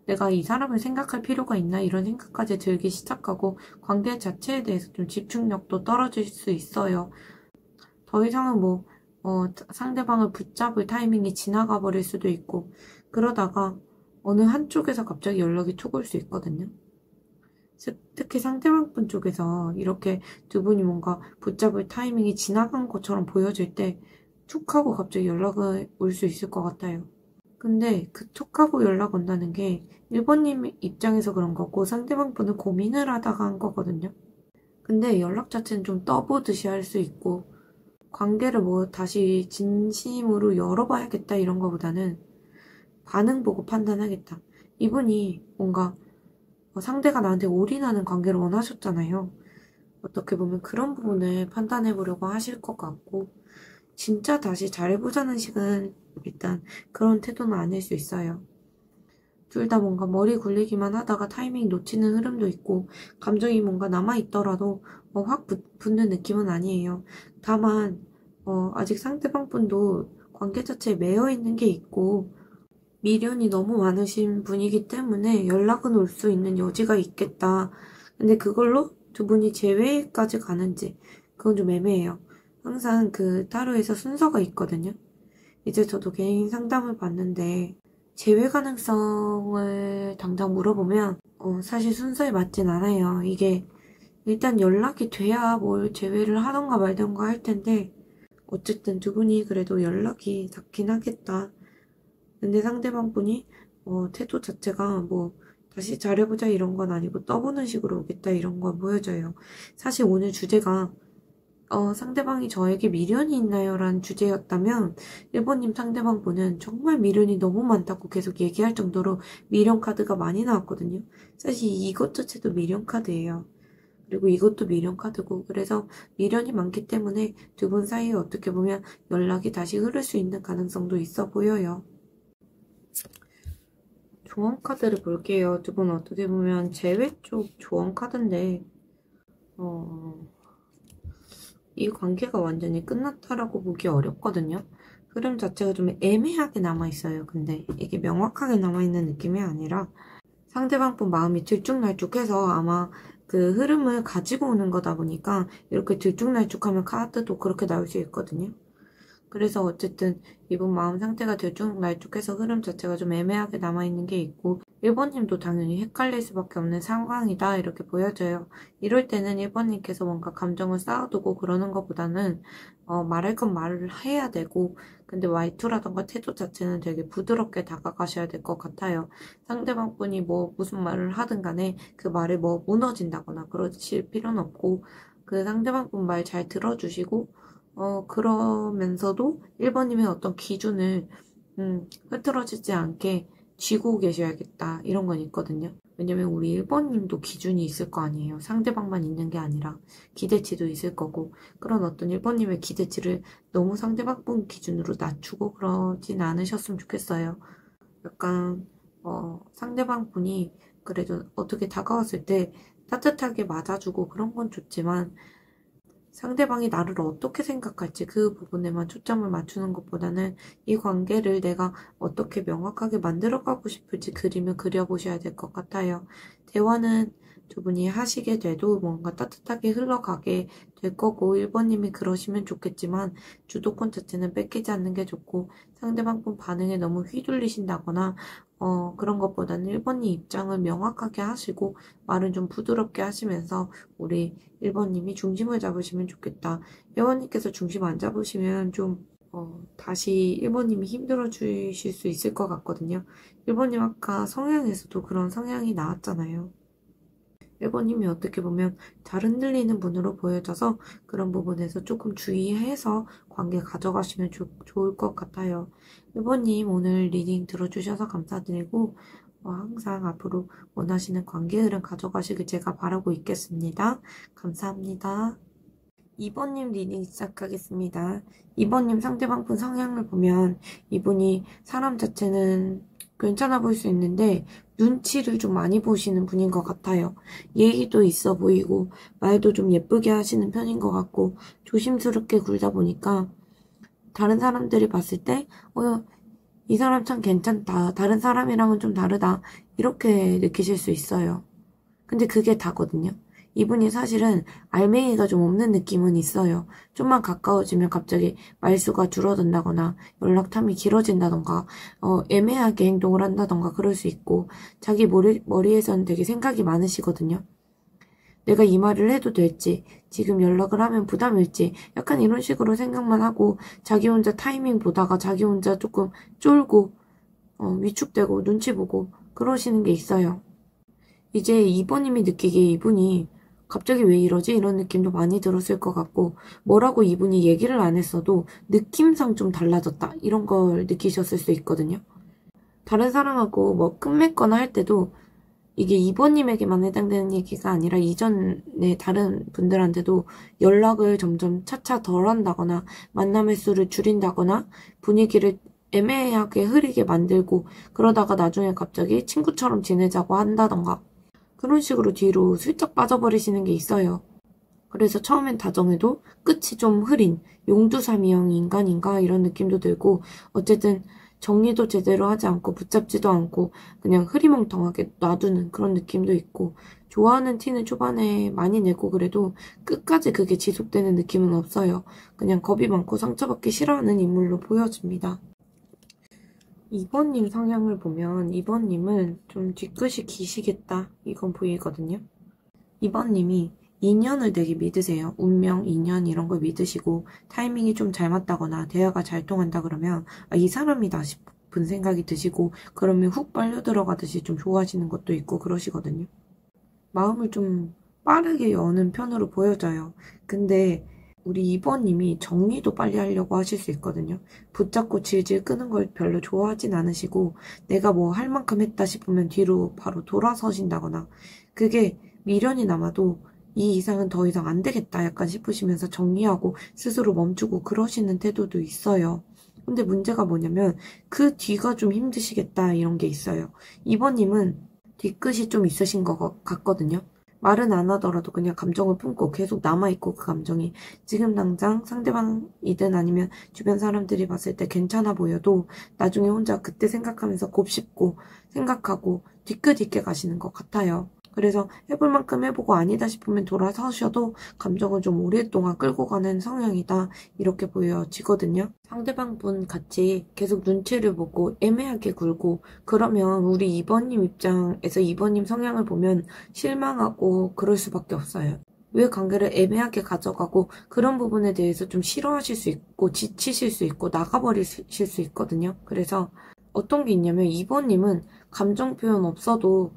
내가 이 사람을 생각할 필요가 있나 이런 생각까지 들기 시작하고 관계 자체에 대해서 좀 집중력도 떨어질 수 있어요. 더 이상은 상대방을 붙잡을 타이밍이 지나가 버릴 수도 있고 그러다가 어느 한쪽에서 갑자기 연락이 툭 올 수 있거든요. 특히 상대방 분 쪽에서 이렇게 두 분이 뭔가 붙잡을 타이밍이 지나간 것처럼 보여질 때 툭 하고 갑자기 연락이 올 수 있을 것 같아요. 근데 그 툭 하고 연락 온다는 게 1번님 입장에서 그런 거고 상대방 분은 고민을 하다가 한 거거든요. 근데 연락 자체는 좀 떠보듯이 할 수 있고 관계를 다시 진심으로 열어봐야겠다 이런 거보다는 반응 보고 판단하겠다. 이분이 뭔가 상대가 나한테 올인하는 관계를 원하셨잖아요. 어떻게 보면 그런 부분을 판단해 보려고 하실 것 같고 진짜 다시 잘해보자는 식은 일단 그런 태도는 아닐 수 있어요. 둘 다 뭔가 머리 굴리기만 하다가 타이밍 놓치는 흐름도 있고 감정이 뭔가 남아있더라도 확 붙는 느낌은 아니에요. 다만 아직 상대방 분도 관계 자체에 매여 있는 게 있고 미련이 너무 많으신 분이기 때문에 연락은 올 수 있는 여지가 있겠다. 근데 그걸로 두 분이 재회까지 가는지 그건 좀 애매해요. 항상 그 타로에서 순서가 있거든요. 이제 저도 개인 상담을 받는데 재회 가능성을 당장 물어보면 사실 순서에 맞진 않아요. 이게 일단 연락이 돼야 뭘 재회를 하던가 말던가 할 텐데 어쨌든 두 분이 그래도 연락이 닿긴 하겠다. 근데 상대방 분이 태도 자체가 다시 잘해보자 이런 건 아니고 떠보는 식으로 오겠다 이런 건 보여져요. 사실 오늘 주제가 상대방이 저에게 미련이 있나요? 라는 주제였다면 1번님 상대방 분은 정말 미련이 너무 많다고 계속 얘기할 정도로 미련 카드가 많이 나왔거든요. 사실 이것 자체도 미련 카드예요. 그리고 이것도 미련 카드고 그래서 미련이 많기 때문에 두 분 사이에 어떻게 보면 연락이 다시 흐를 수 있는 가능성도 있어 보여요. 조언 카드를 볼게요. 두 분 어떻게 보면 재회 쪽 조언 카드인데 이 관계가 완전히 끝났다라고 보기 어렵거든요. 흐름 자체가 좀 애매하게 남아있어요. 근데 이게 명확하게 남아있는 느낌이 아니라 상대방 분 마음이 들쭉날쭉해서 아마 그 흐름을 가지고 오는 거다 보니까 이렇게 들쭉날쭉하면 카드도 그렇게 나올 수 있거든요. 그래서 어쨌든 이분 마음 상태가 들쭉날쭉해서 흐름 자체가 좀 애매하게 남아있는 게 있고 1번님도 당연히 헷갈릴 수밖에 없는 상황이다 이렇게 보여져요. 이럴 때는 1번님께서 뭔가 감정을 쌓아두고 그러는 것보다는 말할 건 말을 해야 되고 근데 말투라던가 태도 자체는 되게 부드럽게 다가가셔야 될 것 같아요. 상대방 분이 무슨 말을 하든 간에 그 말에 무너진다거나 그러실 필요는 없고 그 상대방 분 말 잘 들어주시고 그러면서도 1번님의 어떤 기준을 흐트러지지 않게 쥐고 계셔야겠다 이런 건 있거든요. 왜냐면 우리 1번님도 기준이 있을 거 아니에요. 상대방만 있는 게 아니라 기대치도 있을 거고 그런 어떤 1번님의 기대치를 너무 상대방 분 기준으로 낮추고 그러진 않으셨으면 좋겠어요. 약간 상대방 분이 그래도 어떻게 다가왔을 때 따뜻하게 맞아주고 그런 건 좋지만 상대방이 나를 어떻게 생각할지 그 부분에만 초점을 맞추는 것보다는 이 관계를 내가 어떻게 명확하게 만들어가고 싶을지 그림을 그려보셔야 될 것 같아요. 대화는 두 분이 하시게 돼도 뭔가 따뜻하게 흘러가게 될 거고 1번님이 그러시면 좋겠지만 주도권 자체는 뺏기지 않는 게 좋고 상대방 분 반응에 너무 휘둘리신다거나 그런 것보다는 1번님 입장을 명확하게 하시고 말은 좀 부드럽게 하시면서 우리 1번님이 중심을 잡으시면 좋겠다. 1번님께서 중심 안 잡으시면 좀 다시 1번님이 힘들어 주실 수 있을 것 같거든요. 1번님 아까 성향에서도 그런 성향이 나왔잖아요. 1번님이 어떻게 보면 잘 흔들리는 분으로 보여져서 그런 부분에서 조금 주의해서 관계 가져가시면 좋을 것 같아요. 1번님 오늘 리딩 들어주셔서 감사드리고 항상 앞으로 원하시는 관계 흐름 가져가시길 제가 바라고 있겠습니다. 감사합니다. 2번님 리딩 시작하겠습니다. 2번님 상대방분 성향을 보면 이분이 사람 자체는 괜찮아 보일 수 있는데 눈치를 좀 많이 보시는 분인 것 같아요. 예의도 있어 보이고 말도 좀 예쁘게 하시는 편인 것 같고 조심스럽게 굴다 보니까 다른 사람들이 봤을 때 이 사람 참 괜찮다. 다른 사람이랑은 좀 다르다. 이렇게 느끼실 수 있어요. 근데 그게 다거든요. 이분이 사실은 알맹이가 좀 없는 느낌은 있어요. 좀만 가까워지면 갑자기 말수가 줄어든다거나 연락탐이 길어진다던가 애매하게 행동을 한다던가 그럴 수 있고 자기 머리에서는 되게 생각이 많으시거든요. 내가 이 말을 해도 될지, 지금 연락을 하면 부담일지 약간 이런 식으로 생각만 하고 자기 혼자 타이밍 보다가 자기 혼자 조금 쫄고 위축되고 눈치 보고 그러시는 게 있어요. 이제 2번님이 느끼기에 이분이 갑자기 왜 이러지? 이런 느낌도 많이 들었을 것 같고 뭐라고 이분이 얘기를 안 했어도 느낌상 좀 달라졌다 이런 걸 느끼셨을 수 있거든요. 다른 사람하고 뭐 끝맺거나 할 때도 이게 2번님에게만 해당되는 얘기가 아니라 이전에 다른 분들한테도 연락을 점점 차차 덜 한다거나 만남의 수를 줄인다거나 분위기를 애매하게 흐리게 만들고 그러다가 나중에 갑자기 친구처럼 지내자고 한다던가 그런 식으로 뒤로 슬쩍 빠져버리시는 게 있어요. 그래서 처음엔 다정해도 끝이 좀 흐린 용두사미형 인간인가 이런 느낌도 들고 어쨌든 정리도 제대로 하지 않고 붙잡지도 않고 그냥 흐리멍텅하게 놔두는 그런 느낌도 있고 좋아하는 티는 초반에 많이 내고 그래도 끝까지 그게 지속되는 느낌은 없어요. 그냥 겁이 많고 상처받기 싫어하는 인물로 보여집니다. 2번님 성향을 보면 2번님은 좀 뒤끝이 기시겠다 이건 보이거든요. 2번님이 인연을 되게 믿으세요. 운명, 인연 이런 걸 믿으시고 타이밍이 좀 잘 맞다거나 대화가 잘 통한다 그러면 이 사람이다 싶은 생각이 드시고 그러면 훅 빨려 들어가듯이 좀 좋아하시는 것도 있고 그러시거든요. 마음을 좀 빠르게 여는 편으로 보여져요. 근데 우리 2번님이 정리도 빨리 하려고 하실 수 있거든요. 붙잡고 질질 끄는 걸 별로 좋아하진 않으시고 내가 뭐 할 만큼 했다 싶으면 뒤로 바로 돌아서신다거나 그게 미련이 남아도 이 이상은 더 이상 안 되겠다 약간 싶으시면서 정리하고 스스로 멈추고 그러시는 태도도 있어요. 근데 문제가 뭐냐면 그 뒤가 좀 힘드시겠다 이런 게 있어요. 2번님은 뒤끝이 좀 있으신 것 같거든요. 말은 안 하더라도 그냥 감정을 품고 계속 남아있고 그 감정이 지금 당장 상대방이든 아니면 주변 사람들이 봤을 때 괜찮아 보여도 나중에 혼자 그때 생각하면서 곱씹고 생각하고 뒤끝 있게 가시는 것 같아요. 그래서 해볼 만큼 해보고 아니다 싶으면 돌아서셔도 감정을 좀 오랫동안 끌고 가는 성향이다 이렇게 보여지거든요. 상대방 분 같이 계속 눈치를 보고 애매하게 굴고 그러면 우리 2번님 입장에서 2번님 성향을 보면 실망하고 그럴 수밖에 없어요. 왜 관계를 애매하게 가져가고 그런 부분에 대해서 좀 싫어하실 수 있고 지치실 수 있고 나가버리실 수 있거든요. 그래서 어떤 게 있냐면 2번님은 감정 표현 없어도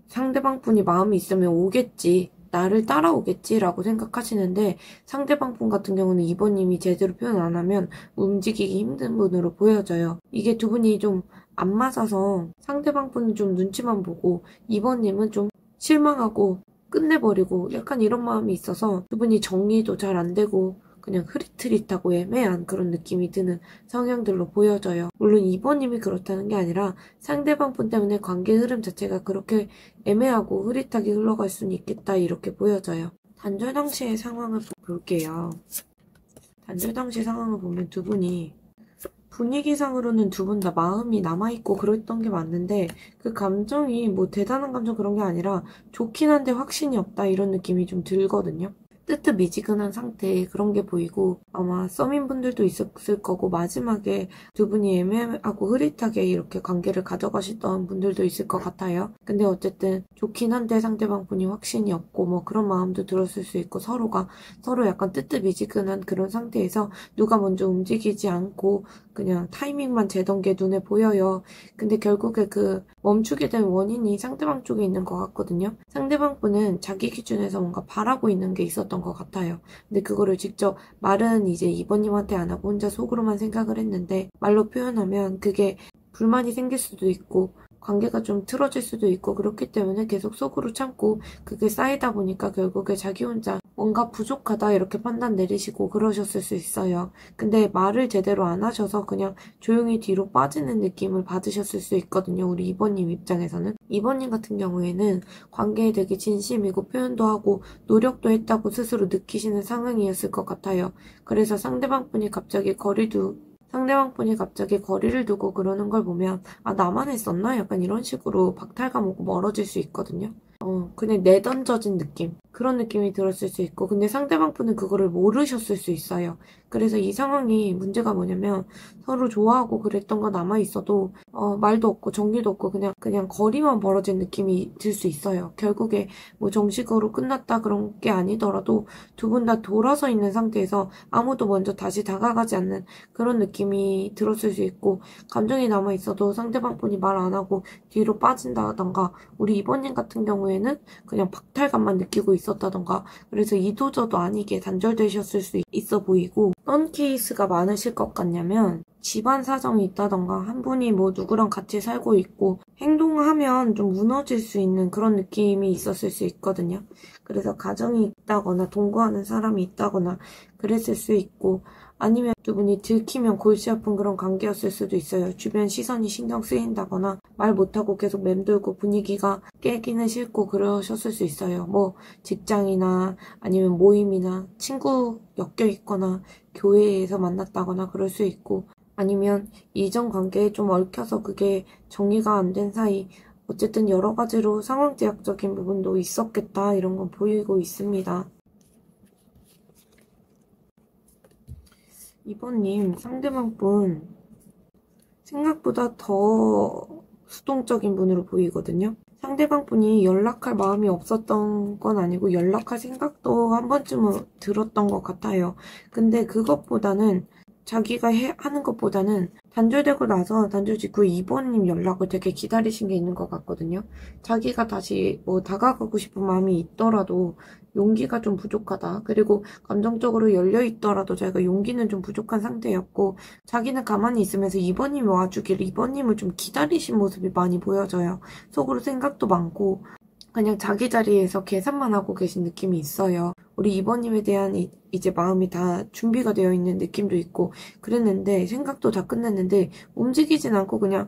상대방 분이 마음이 있으면 오겠지, 나를 따라오겠지라고 생각하시는데 상대방 분 같은 경우는 2번님이 제대로 표현 안 하면 움직이기 힘든 분으로 보여져요. 이게 두 분이 좀 안 맞아서 상대방 분은 좀 눈치만 보고 2번님은 좀 실망하고 끝내버리고 약간 이런 마음이 있어서 두 분이 정리도 잘 안 되고 그냥 흐릿흐릿하고 애매한 그런 느낌이 드는 성향들로 보여져요. 물론 2번님이 그렇다는 게 아니라 상대방 분 때문에 관계 흐름 자체가 그렇게 애매하고 흐릿하게 흘러갈 수는 있겠다 이렇게 보여져요. 단절 당시의 상황을 볼게요. 단절 당시 상황을 보면 두 분이 분위기상으로는 두 분 다 마음이 남아있고 그랬던 게 맞는데 그 감정이 뭐 대단한 감정 그런 게 아니라 좋긴 한데 확신이 없다 이런 느낌이 좀 들거든요. 뜨뜻미지근한 상태 그런 게 보이고 아마 썸인분들도 있었을 거고 마지막에 두 분이 애매하고 흐릿하게 이렇게 관계를 가져가시던 분들도 있을 것 같아요. 근데 어쨌든 좋긴 한데 상대방 분이 확신이 없고 뭐 그런 마음도 들었을 수 있고 서로가 서로 약간 뜨뜻미지근한 그런 상태에서 누가 먼저 움직이지 않고 그냥 타이밍만 재던 게 눈에 보여요. 근데 결국에 그 멈추게 된 원인이 상대방 쪽에 있는 것 같거든요. 상대방 분은 자기 기준에서 뭔가 바라고 있는 게 있었던 것 같아요. 근데 그거를 직접 말은 이제 2번님한테 안 하고 혼자 속으로만 생각을 했는데 말로 표현하면 그게 불만이 생길 수도 있고 관계가 좀 틀어질 수도 있고 그렇기 때문에 계속 속으로 참고 그게 쌓이다 보니까 결국에 자기 혼자 뭔가 부족하다 이렇게 판단 내리시고 그러셨을 수 있어요. 근데 말을 제대로 안 하셔서 그냥 조용히 뒤로 빠지는 느낌을 받으셨을 수 있거든요. 우리 2번님 입장에서는. 2번님 같은 경우에는 관계에 되게 진심이고 표현도 하고 노력도 했다고 스스로 느끼시는 상황이었을 것 같아요. 그래서 상대방분이 갑자기 거리를 두고 그러는 걸 보면 아 나만 했었나? 약간 이런 식으로 박탈감 오고 멀어질 수 있거든요. 그냥 내던져진 느낌. 그런 느낌이 들었을 수 있고, 근데 상대방 분은 그거를 모르셨을 수 있어요. 그래서 이 상황이 문제가 뭐냐면, 서로 좋아하고 그랬던 거 남아있어도, 말도 없고 정리도 없고 그냥 거리만 멀어진 느낌이 들 수 있어요. 결국에 뭐 정식으로 끝났다 그런 게 아니더라도 두 분 다 돌아서 있는 상태에서 아무도 먼저 다시 다가가지 않는 그런 느낌이 들었을 수 있고, 감정이 남아있어도 상대방 분이 말 안 하고 뒤로 빠진다던가, 우리 이번님 같은 경우에는 그냥 박탈감만 느끼고 있었다던가, 그래서 이도저도 아니게 단절되셨을 수 있어 보이고, 어떤 케이스가 많으실 것 같냐면 집안 사정이 있다던가 한 분이 뭐 누구랑 같이 살고 있고 행동하면 좀 무너질 수 있는 그런 느낌이 있었을 수 있거든요. 그래서 가정이 있다거나 동거하는 사람이 있다거나 그랬을 수 있고, 아니면 두 분이 들키면 골치 아픈 그런 관계였을 수도 있어요. 주변 시선이 신경 쓰인다거나 말 못하고 계속 맴돌고 분위기가 깨기는 싫고 그러셨을 수 있어요. 뭐 직장이나 아니면 모임이나 친구 엮여 있거나 교회에서 만났다거나 그럴 수 있고, 아니면 이전 관계에 좀 얽혀서 그게 정리가 안 된 사이, 어쨌든 여러 가지로 상황제약적인 부분도 있었겠다 이런 건 보이고 있습니다. 이번님 상대방 분 생각보다 더 수동적인 분으로 보이거든요. 상대방 분이 연락할 마음이 없었던 건 아니고 연락할 생각도 한 번쯤은 들었던 것 같아요. 근데 그것보다는 자기가 하는 것보다는 단절되고 나서 단절 직후에 이번님 연락을 되게 기다리신 게 있는 것 같거든요. 자기가 다시 뭐 다가가고 싶은 마음이 있더라도 용기가 좀 부족하다. 그리고 감정적으로 열려있더라도 자기가 용기는 좀 부족한 상태였고, 자기는 가만히 있으면서 이번님이 와주길 이번님을 좀 기다리신 모습이 많이 보여져요. 속으로 생각도 많고 그냥 자기 자리에서 계산만 하고 계신 느낌이 있어요. 우리 이번님에 대한 이제 마음이 다 준비가 되어 있는 느낌도 있고 그랬는데, 생각도 다 끝냈는데 움직이진 않고 그냥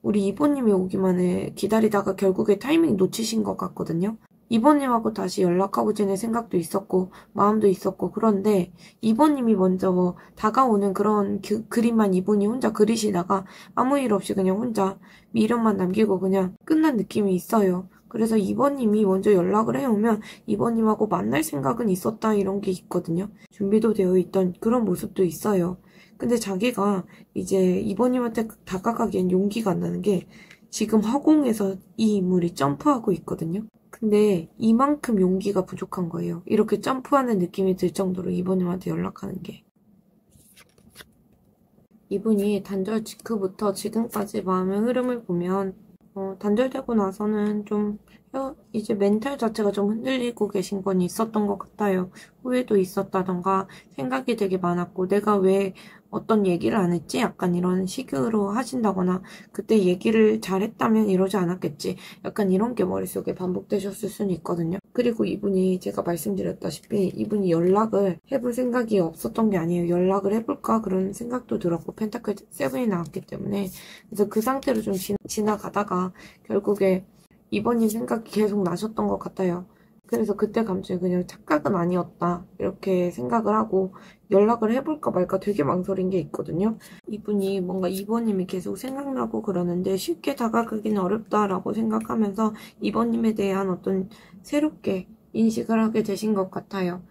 우리 이번님이 오기만 해 기다리다가 결국에 타이밍 놓치신 것 같거든요. 이번님하고 다시 연락하고 지낼 생각도 있었고 마음도 있었고, 그런데 이번님이 먼저 뭐 다가오는 그런 그림만 이분이 혼자 그리시다가 아무 일 없이 그냥 혼자 미련만 남기고 그냥 끝난 느낌이 있어요. 그래서 이번님이 먼저 연락을 해오면 이번님하고 만날 생각은 있었다 이런 게 있거든요. 준비도 되어 있던 그런 모습도 있어요. 근데 자기가 이제 이번님한테 다가가기엔 용기가 안 나는 게, 지금 허공에서 이 인물이 점프하고 있거든요. 근데 이만큼 용기가 부족한 거예요. 이렇게 점프하는 느낌이 들 정도로 이번님한테 연락하는 게. 이분이 단절 직후부터 지금까지 마음의 흐름을 보면 단절되고 나서는 좀 이제 멘탈 자체가 좀 흔들리고 계신 건 있었던 것 같아요. 후회도 있었다던가 생각이 되게 많았고 내가 왜 어떤 얘기를 안 했지? 약간 이런 식으로 하신다거나 그때 얘기를 잘했다면 이러지 않았겠지? 약간 이런 게 머릿속에 반복되셨을 수는 있거든요. 그리고 이분이 제가 말씀드렸다시피 이분이 연락을 해볼 생각이 없었던 게 아니에요. 연락을 해볼까? 그런 생각도 들었고 펜타클 7이 나왔기 때문에. 그래서 그 상태로 좀 지나가다가 결국에 이번님 생각이 계속 나셨던 것 같아요. 그래서 그때 감정이 그냥 착각은 아니었다 이렇게 생각을 하고 연락을 해볼까 말까 되게 망설인 게 있거든요. 이분이 뭔가 이번님이 계속 생각나고 그러는데 쉽게 다가가기는 어렵다라고 생각하면서 이번님에 대한 어떤 새롭게 인식을 하게 되신 것 같아요.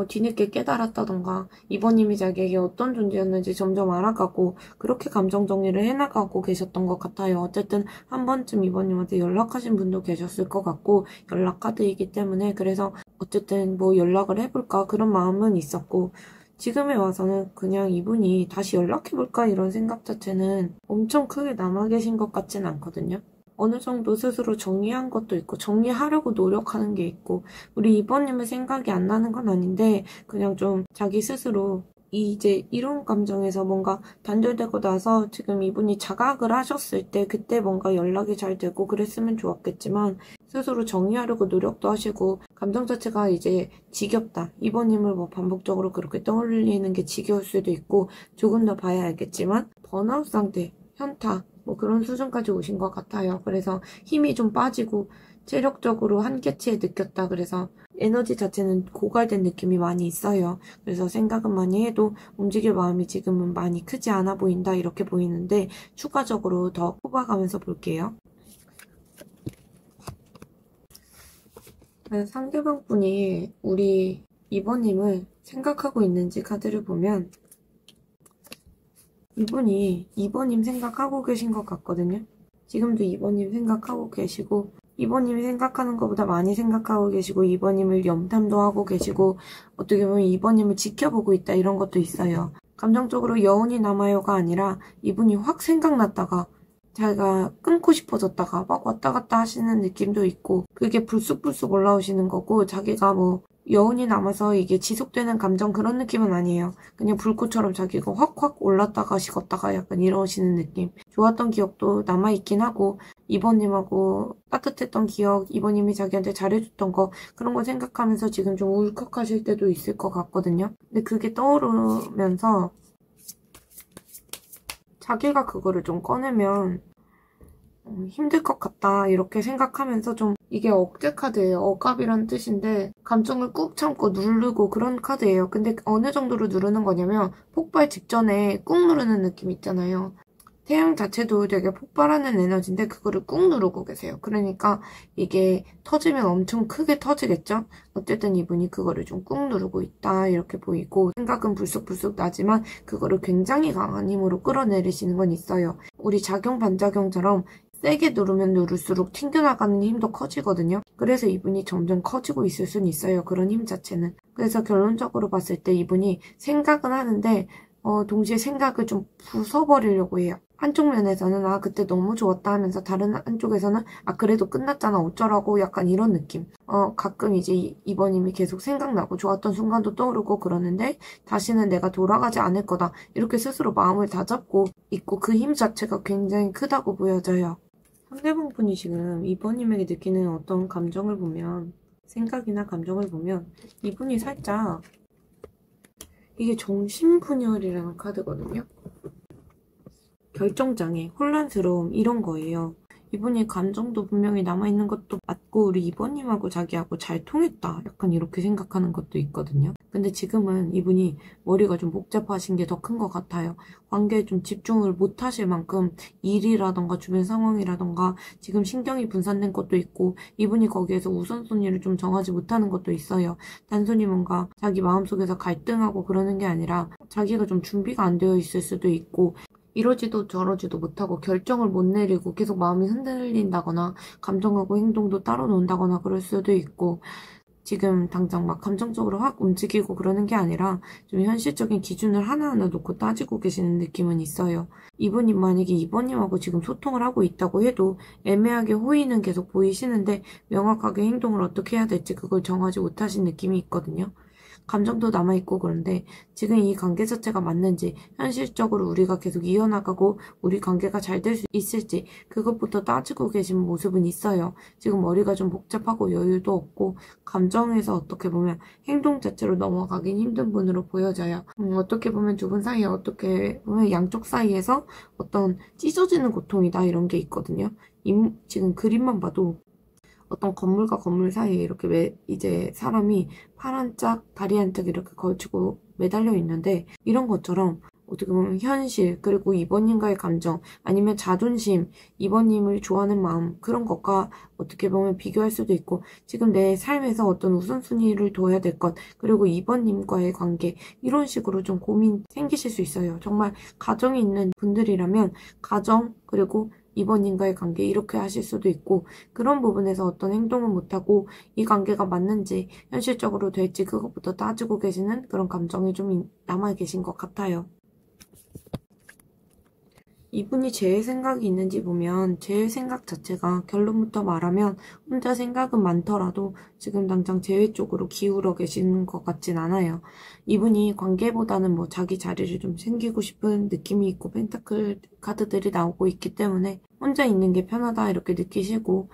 뒤늦게 깨달았다던가 이번님이 자기에게 어떤 존재였는지 점점 알아가고 그렇게 감정 정리를 해나가고 계셨던 것 같아요. 어쨌든 한 번쯤 이번님한테 연락하신 분도 계셨을 것 같고 연락 카드이기 때문에, 그래서 어쨌든 뭐 연락을 해볼까 그런 마음은 있었고, 지금에 와서는 그냥 이분이 다시 연락해볼까 이런 생각 자체는 엄청 크게 남아 계신 것 같진 않거든요. 어느 정도 스스로 정리한 것도 있고 정리하려고 노력하는 게 있고, 우리 이번님은 생각이 안 나는 건 아닌데 그냥 좀 자기 스스로 이제 이런 감정에서 뭔가 단절되고 나서 지금 이분이 자각을 하셨을 때 그때 뭔가 연락이 잘 되고 그랬으면 좋았겠지만 스스로 정의하려고 노력도 하시고 감정 자체가 이제 지겹다. 이번님을 뭐 반복적으로 그렇게 떠올리는 게 지겨울 수도 있고 조금 더 봐야 알겠지만 번아웃 상태, 현타 뭐 그런 수준까지 오신 것 같아요. 그래서 힘이 좀 빠지고 체력적으로 한계치에 느꼈다. 그래서 에너지 자체는 고갈된 느낌이 많이 있어요. 그래서 생각은 많이 해도 움직일 마음이 지금은 많이 크지 않아 보인다. 이렇게 보이는데 추가적으로 더 뽑아가면서 볼게요. 상대방 분이 우리 2번님을 생각하고 있는지 카드를 보면 이분이 2번님 생각하고 계신 것 같거든요. 지금도 2번님 생각하고 계시고 2번님이 생각하는 것보다 많이 생각하고 계시고 2번님을 염탐도 하고 계시고 어떻게 보면 2번님을 지켜보고 있다 이런 것도 있어요. 감정적으로 여운이 남아요가 아니라 이분이 확 생각났다가 자기가 끊고 싶어졌다가 막 왔다 갔다 하시는 느낌도 있고 그게 불쑥불쑥 올라오시는 거고 자기가 뭐 여운이 남아서 이게 지속되는 감정 그런 느낌은 아니에요. 그냥 불꽃처럼 자기가 확확 올랐다가 식었다가 약간 이러시는 느낌. 좋았던 기억도 남아있긴 하고 이번님하고 따뜻했던 기억, 이번님이 자기한테 잘해줬던 거 그런 거 생각하면서 지금 좀 울컥하실 때도 있을 것 같거든요. 근데 그게 떠오르면서 자기가 그거를 좀 꺼내면 힘들 것 같다 이렇게 생각하면서 좀 이게 억제 카드예요. 억압이란 뜻인데 감정을 꾹 참고 누르고 그런 카드예요. 근데 어느 정도로 누르는 거냐면 폭발 직전에 꾹 누르는 느낌 있잖아요. 태양 자체도 되게 폭발하는 에너지인데 그거를 꾹 누르고 계세요. 그러니까 이게 터지면 엄청 크게 터지겠죠? 어쨌든 이분이 그거를 좀 꾹 누르고 있다 이렇게 보이고 생각은 불쑥불쑥 나지만 그거를 굉장히 강한 힘으로 끌어내리시는 건 있어요. 우리 작용 반작용처럼 세게 누르면 누를수록 튕겨나가는 힘도 커지거든요. 그래서 이분이 점점 커지고 있을 수는 있어요. 그런 힘 자체는. 그래서 결론적으로 봤을 때 이분이 생각은 하는데 동시에 생각을 좀 부숴버리려고 해요. 한쪽 면에서는 아 그때 너무 좋았다 하면서 다른 한쪽에서는 아 그래도 끝났잖아 어쩌라고 약간 이런 느낌. 가끔 이제 이번님이 계속 생각나고 좋았던 순간도 떠오르고 그러는데 다시는 내가 돌아가지 않을 거다 이렇게 스스로 마음을 다잡고 있고 그 힘 자체가 굉장히 크다고 보여져요. 상대방 분이 지금 이번님에게 느끼는 어떤 감정을 보면 생각이나 감정을 보면 이분이 살짝 이게 정신분열이라는 카드거든요. 결정장애, 혼란스러움 이런 거예요. 이분이 감정도 분명히 남아있는 것도 맞고 우리 이번님하고 자기하고 잘 통했다. 약간 이렇게 생각하는 것도 있거든요. 근데 지금은 이분이 머리가 좀 복잡하신 게 더 큰 것 같아요. 관계에 좀 집중을 못 하실 만큼 일이라던가 주변 상황이라던가 지금 신경이 분산된 것도 있고 이분이 거기에서 우선순위를 좀 정하지 못하는 것도 있어요. 단순히 뭔가 자기 마음속에서 갈등하고 그러는 게 아니라 자기가 좀 준비가 안 되어 있을 수도 있고 이러지도 저러지도 못하고 결정을 못 내리고 계속 마음이 흔들린다거나 감정하고 행동도 따로 논다거나 그럴 수도 있고 지금 당장 막 감정적으로 확 움직이고 그러는 게 아니라 좀 현실적인 기준을 하나하나 놓고 따지고 계시는 느낌은 있어요. 이분이 만약에 이번님하고 지금 소통을 하고 있다고 해도 애매하게 호의는 계속 보이시는데 명확하게 행동을 어떻게 해야 될지 그걸 정하지 못하신 느낌이 있거든요. 감정도 남아있고 그런데 지금 이 관계 자체가 맞는지 현실적으로 우리가 계속 이어나가고 우리 관계가 잘 될 수 있을지 그것부터 따지고 계신 모습은 있어요. 지금 머리가 좀 복잡하고 여유도 없고 감정에서 어떻게 보면 행동 자체로 넘어가긴 힘든 분으로 보여져요. 어떻게 보면 두 분 사이에 어떻게 보면 양쪽 사이에서 어떤 찢어지는 고통이다 이런 게 있거든요. 지금 그림만 봐도 어떤 건물과 건물 사이에 이렇게 이제 사람이 팔 한 짝, 다리 한 짝 이렇게 걸치고 매달려 있는데 이런 것처럼 어떻게 보면 현실 그리고 이번님과의 감정 아니면 자존심, 이번님을 좋아하는 마음 그런 것과 어떻게 보면 비교할 수도 있고 지금 내 삶에서 어떤 우선순위를 둬야 될 것 그리고 이번님과의 관계 이런 식으로 좀 고민 생기실 수 있어요. 정말 가정이 있는 분들이라면 가정 그리고 이번님과의 관계 이렇게 하실 수도 있고 그런 부분에서 어떤 행동을 못하고 이 관계가 맞는지 현실적으로 될지 그것부터 따지고 계시는 그런 감정이 좀 남아 계신 것 같아요. 이분이 제일 생각이 있는지 보면 제일 생각 자체가 결론부터 말하면 혼자 생각은 많더라도 지금 당장 제외 쪽으로 기울어 계시는 것 같진 않아요. 이분이 관계보다는 뭐 자기 자리를 좀 챙기고 싶은 느낌이 있고 펜타클 카드들이 나오고 있기 때문에 혼자 있는 게 편하다 이렇게 느끼시고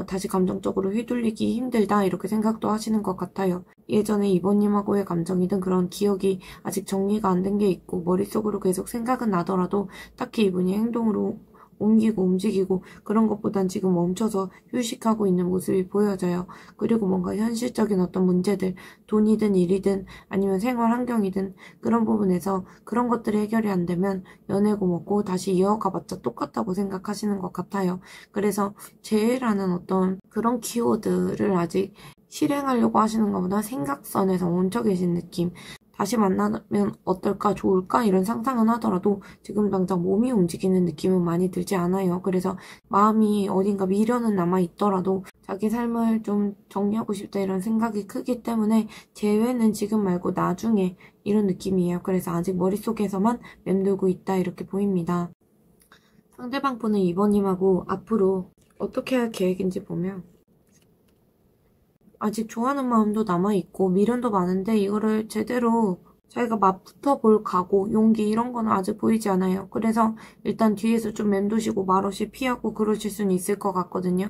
다시 감정적으로 휘둘리기 힘들다 이렇게 생각도 하시는 것 같아요. 예전에 이번님하고의 감정이든 그런 기억이 아직 정리가 안 된 게 있고 머릿속으로 계속 생각은 나더라도 딱히 이분이 행동으로 옮기고 움직이고 그런 것보단 지금 멈춰서 휴식하고 있는 모습이 보여져요. 그리고 뭔가 현실적인 어떤 문제들, 돈이든 일이든 아니면 생활 환경이든 그런 부분에서 그런 것들이 해결이 안 되면 연애고 뭐고 다시 이어가봤자 똑같다고 생각하시는 것 같아요. 그래서 재회라는 어떤 그런 키워드를 아직 실행하려고 하시는 것보다 생각선에서 멈춰 계신 느낌. 다시 만나면 어떨까, 좋을까 이런 상상은 하더라도 지금 당장 몸이 움직이는 느낌은 많이 들지 않아요. 그래서 마음이 어딘가 미련은 남아있더라도 자기 삶을 좀 정리하고 싶다 이런 생각이 크기 때문에 재회는 지금 말고 나중에 이런 느낌이에요. 그래서 아직 머릿속에서만 맴돌고 있다 이렇게 보입니다. 상대방 분은 이번님하고 앞으로 어떻게 할 계획인지 보면 아직 좋아하는 마음도 남아있고 미련도 많은데 이거를 제대로 자기가 맞붙어 볼 각오, 용기 이런 거는 아직 보이지 않아요. 그래서 일단 뒤에서 좀 맴도시고 말없이 피하고 그러실 수는 있을 것 같거든요.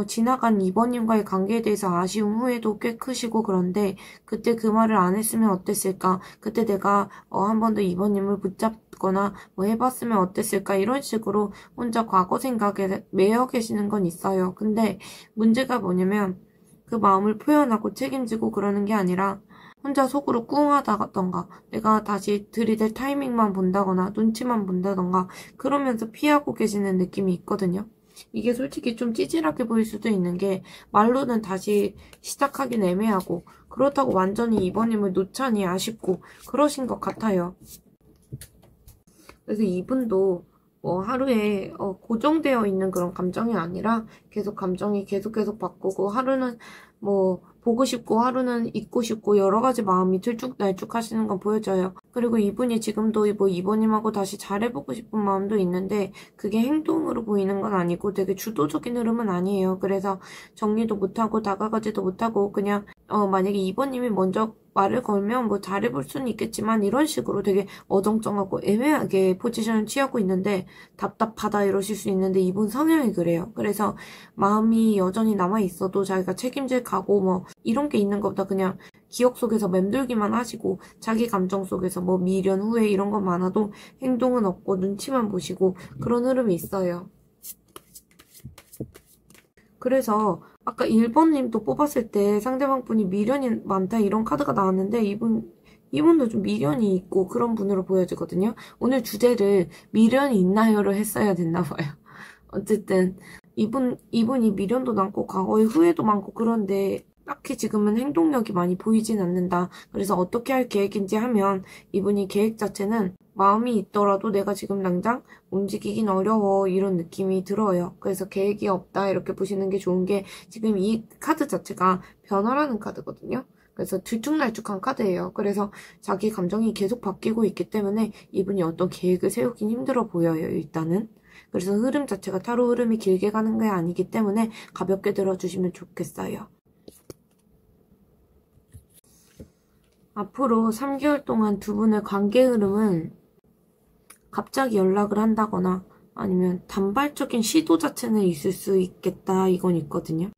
지나간 이번님과의 관계에 대해서 아쉬운 후회도 꽤 크시고 그런데 그때 그 말을 안 했으면 어땠을까? 그때 내가 한 번 더 이번님을 붙잡거나 뭐 해봤으면 어땠을까? 이런 식으로 혼자 과거 생각에 매여 계시는 건 있어요. 근데 문제가 뭐냐면 그 마음을 표현하고 책임지고 그러는 게 아니라 혼자 속으로 꿍하다던가 내가 다시 들이댈 타이밍만 본다거나 눈치만 본다던가 그러면서 피하고 계시는 느낌이 있거든요. 이게 솔직히 좀 찌질하게 보일 수도 있는 게 말로는 다시 시작하긴 애매하고 그렇다고 완전히 이번님을 놓자니 아쉽고 그러신 것 같아요. 그래서 이분도 하루에 고정되어 있는 그런 감정이 아니라 계속 감정이 계속 바꾸고 하루는 보고 싶고 하루는 잊고 싶고 여러 가지 마음이 들쭉날쭉 하시는 건 보여져요. 그리고 이분이 지금도 이번님하고 다시 잘해보고 싶은 마음도 있는데 그게 행동으로 보이는 건 아니고 되게 주도적인 흐름은 아니에요. 그래서 정리도 못하고 다가가지도 못하고 그냥 만약에 이번님이 먼저 말을 걸면 잘해볼 수는 있겠지만 이런 식으로 되게 어정쩡하고 애매하게 포지션을 취하고 있는데 답답하다 이러실 수 있는데 이분 성향이 그래요. 그래서 마음이 여전히 남아있어도 자기가 책임질 각오 이런 게 있는 것보다 그냥 기억 속에서 맴돌기만 하시고 자기 감정 속에서 미련, 후회 이런 것 많아도 행동은 없고 눈치만 보시고 그런 흐름이 있어요. 그래서 아까 1번님도 뽑았을 때 상대방 분이 미련이 많다 이런 카드가 나왔는데 이분도 좀 미련이 있고 그런 분으로 보여지거든요. 오늘 주제를 미련이 있나요를 했어야 됐나 봐요. 어쨌든 이분이 미련도 많고 과거의 후회도 많고 그런데 딱히 지금은 행동력이 많이 보이진 않는다. 그래서 어떻게 할 계획인지 하면 이분이 계획 자체는 마음이 있더라도 내가 지금 당장 움직이긴 어려워 이런 느낌이 들어요. 그래서 계획이 없다 이렇게 보시는 게 좋은 게 지금 이 카드 자체가 변화라는 카드거든요. 그래서 들쭉날쭉한 카드예요. 그래서 자기 감정이 계속 바뀌고 있기 때문에 이분이 어떤 계획을 세우긴 힘들어 보여요. 일단은. 그래서 흐름 자체가 타로 흐름이 길게 가는 게 아니기 때문에 가볍게 들어주시면 좋겠어요. 앞으로 3개월 동안 두 분의 관계 흐름은 갑자기 연락을 한다거나 아니면 단발적인 시도 자체는 있을 수 있겠다 이건 있거든요.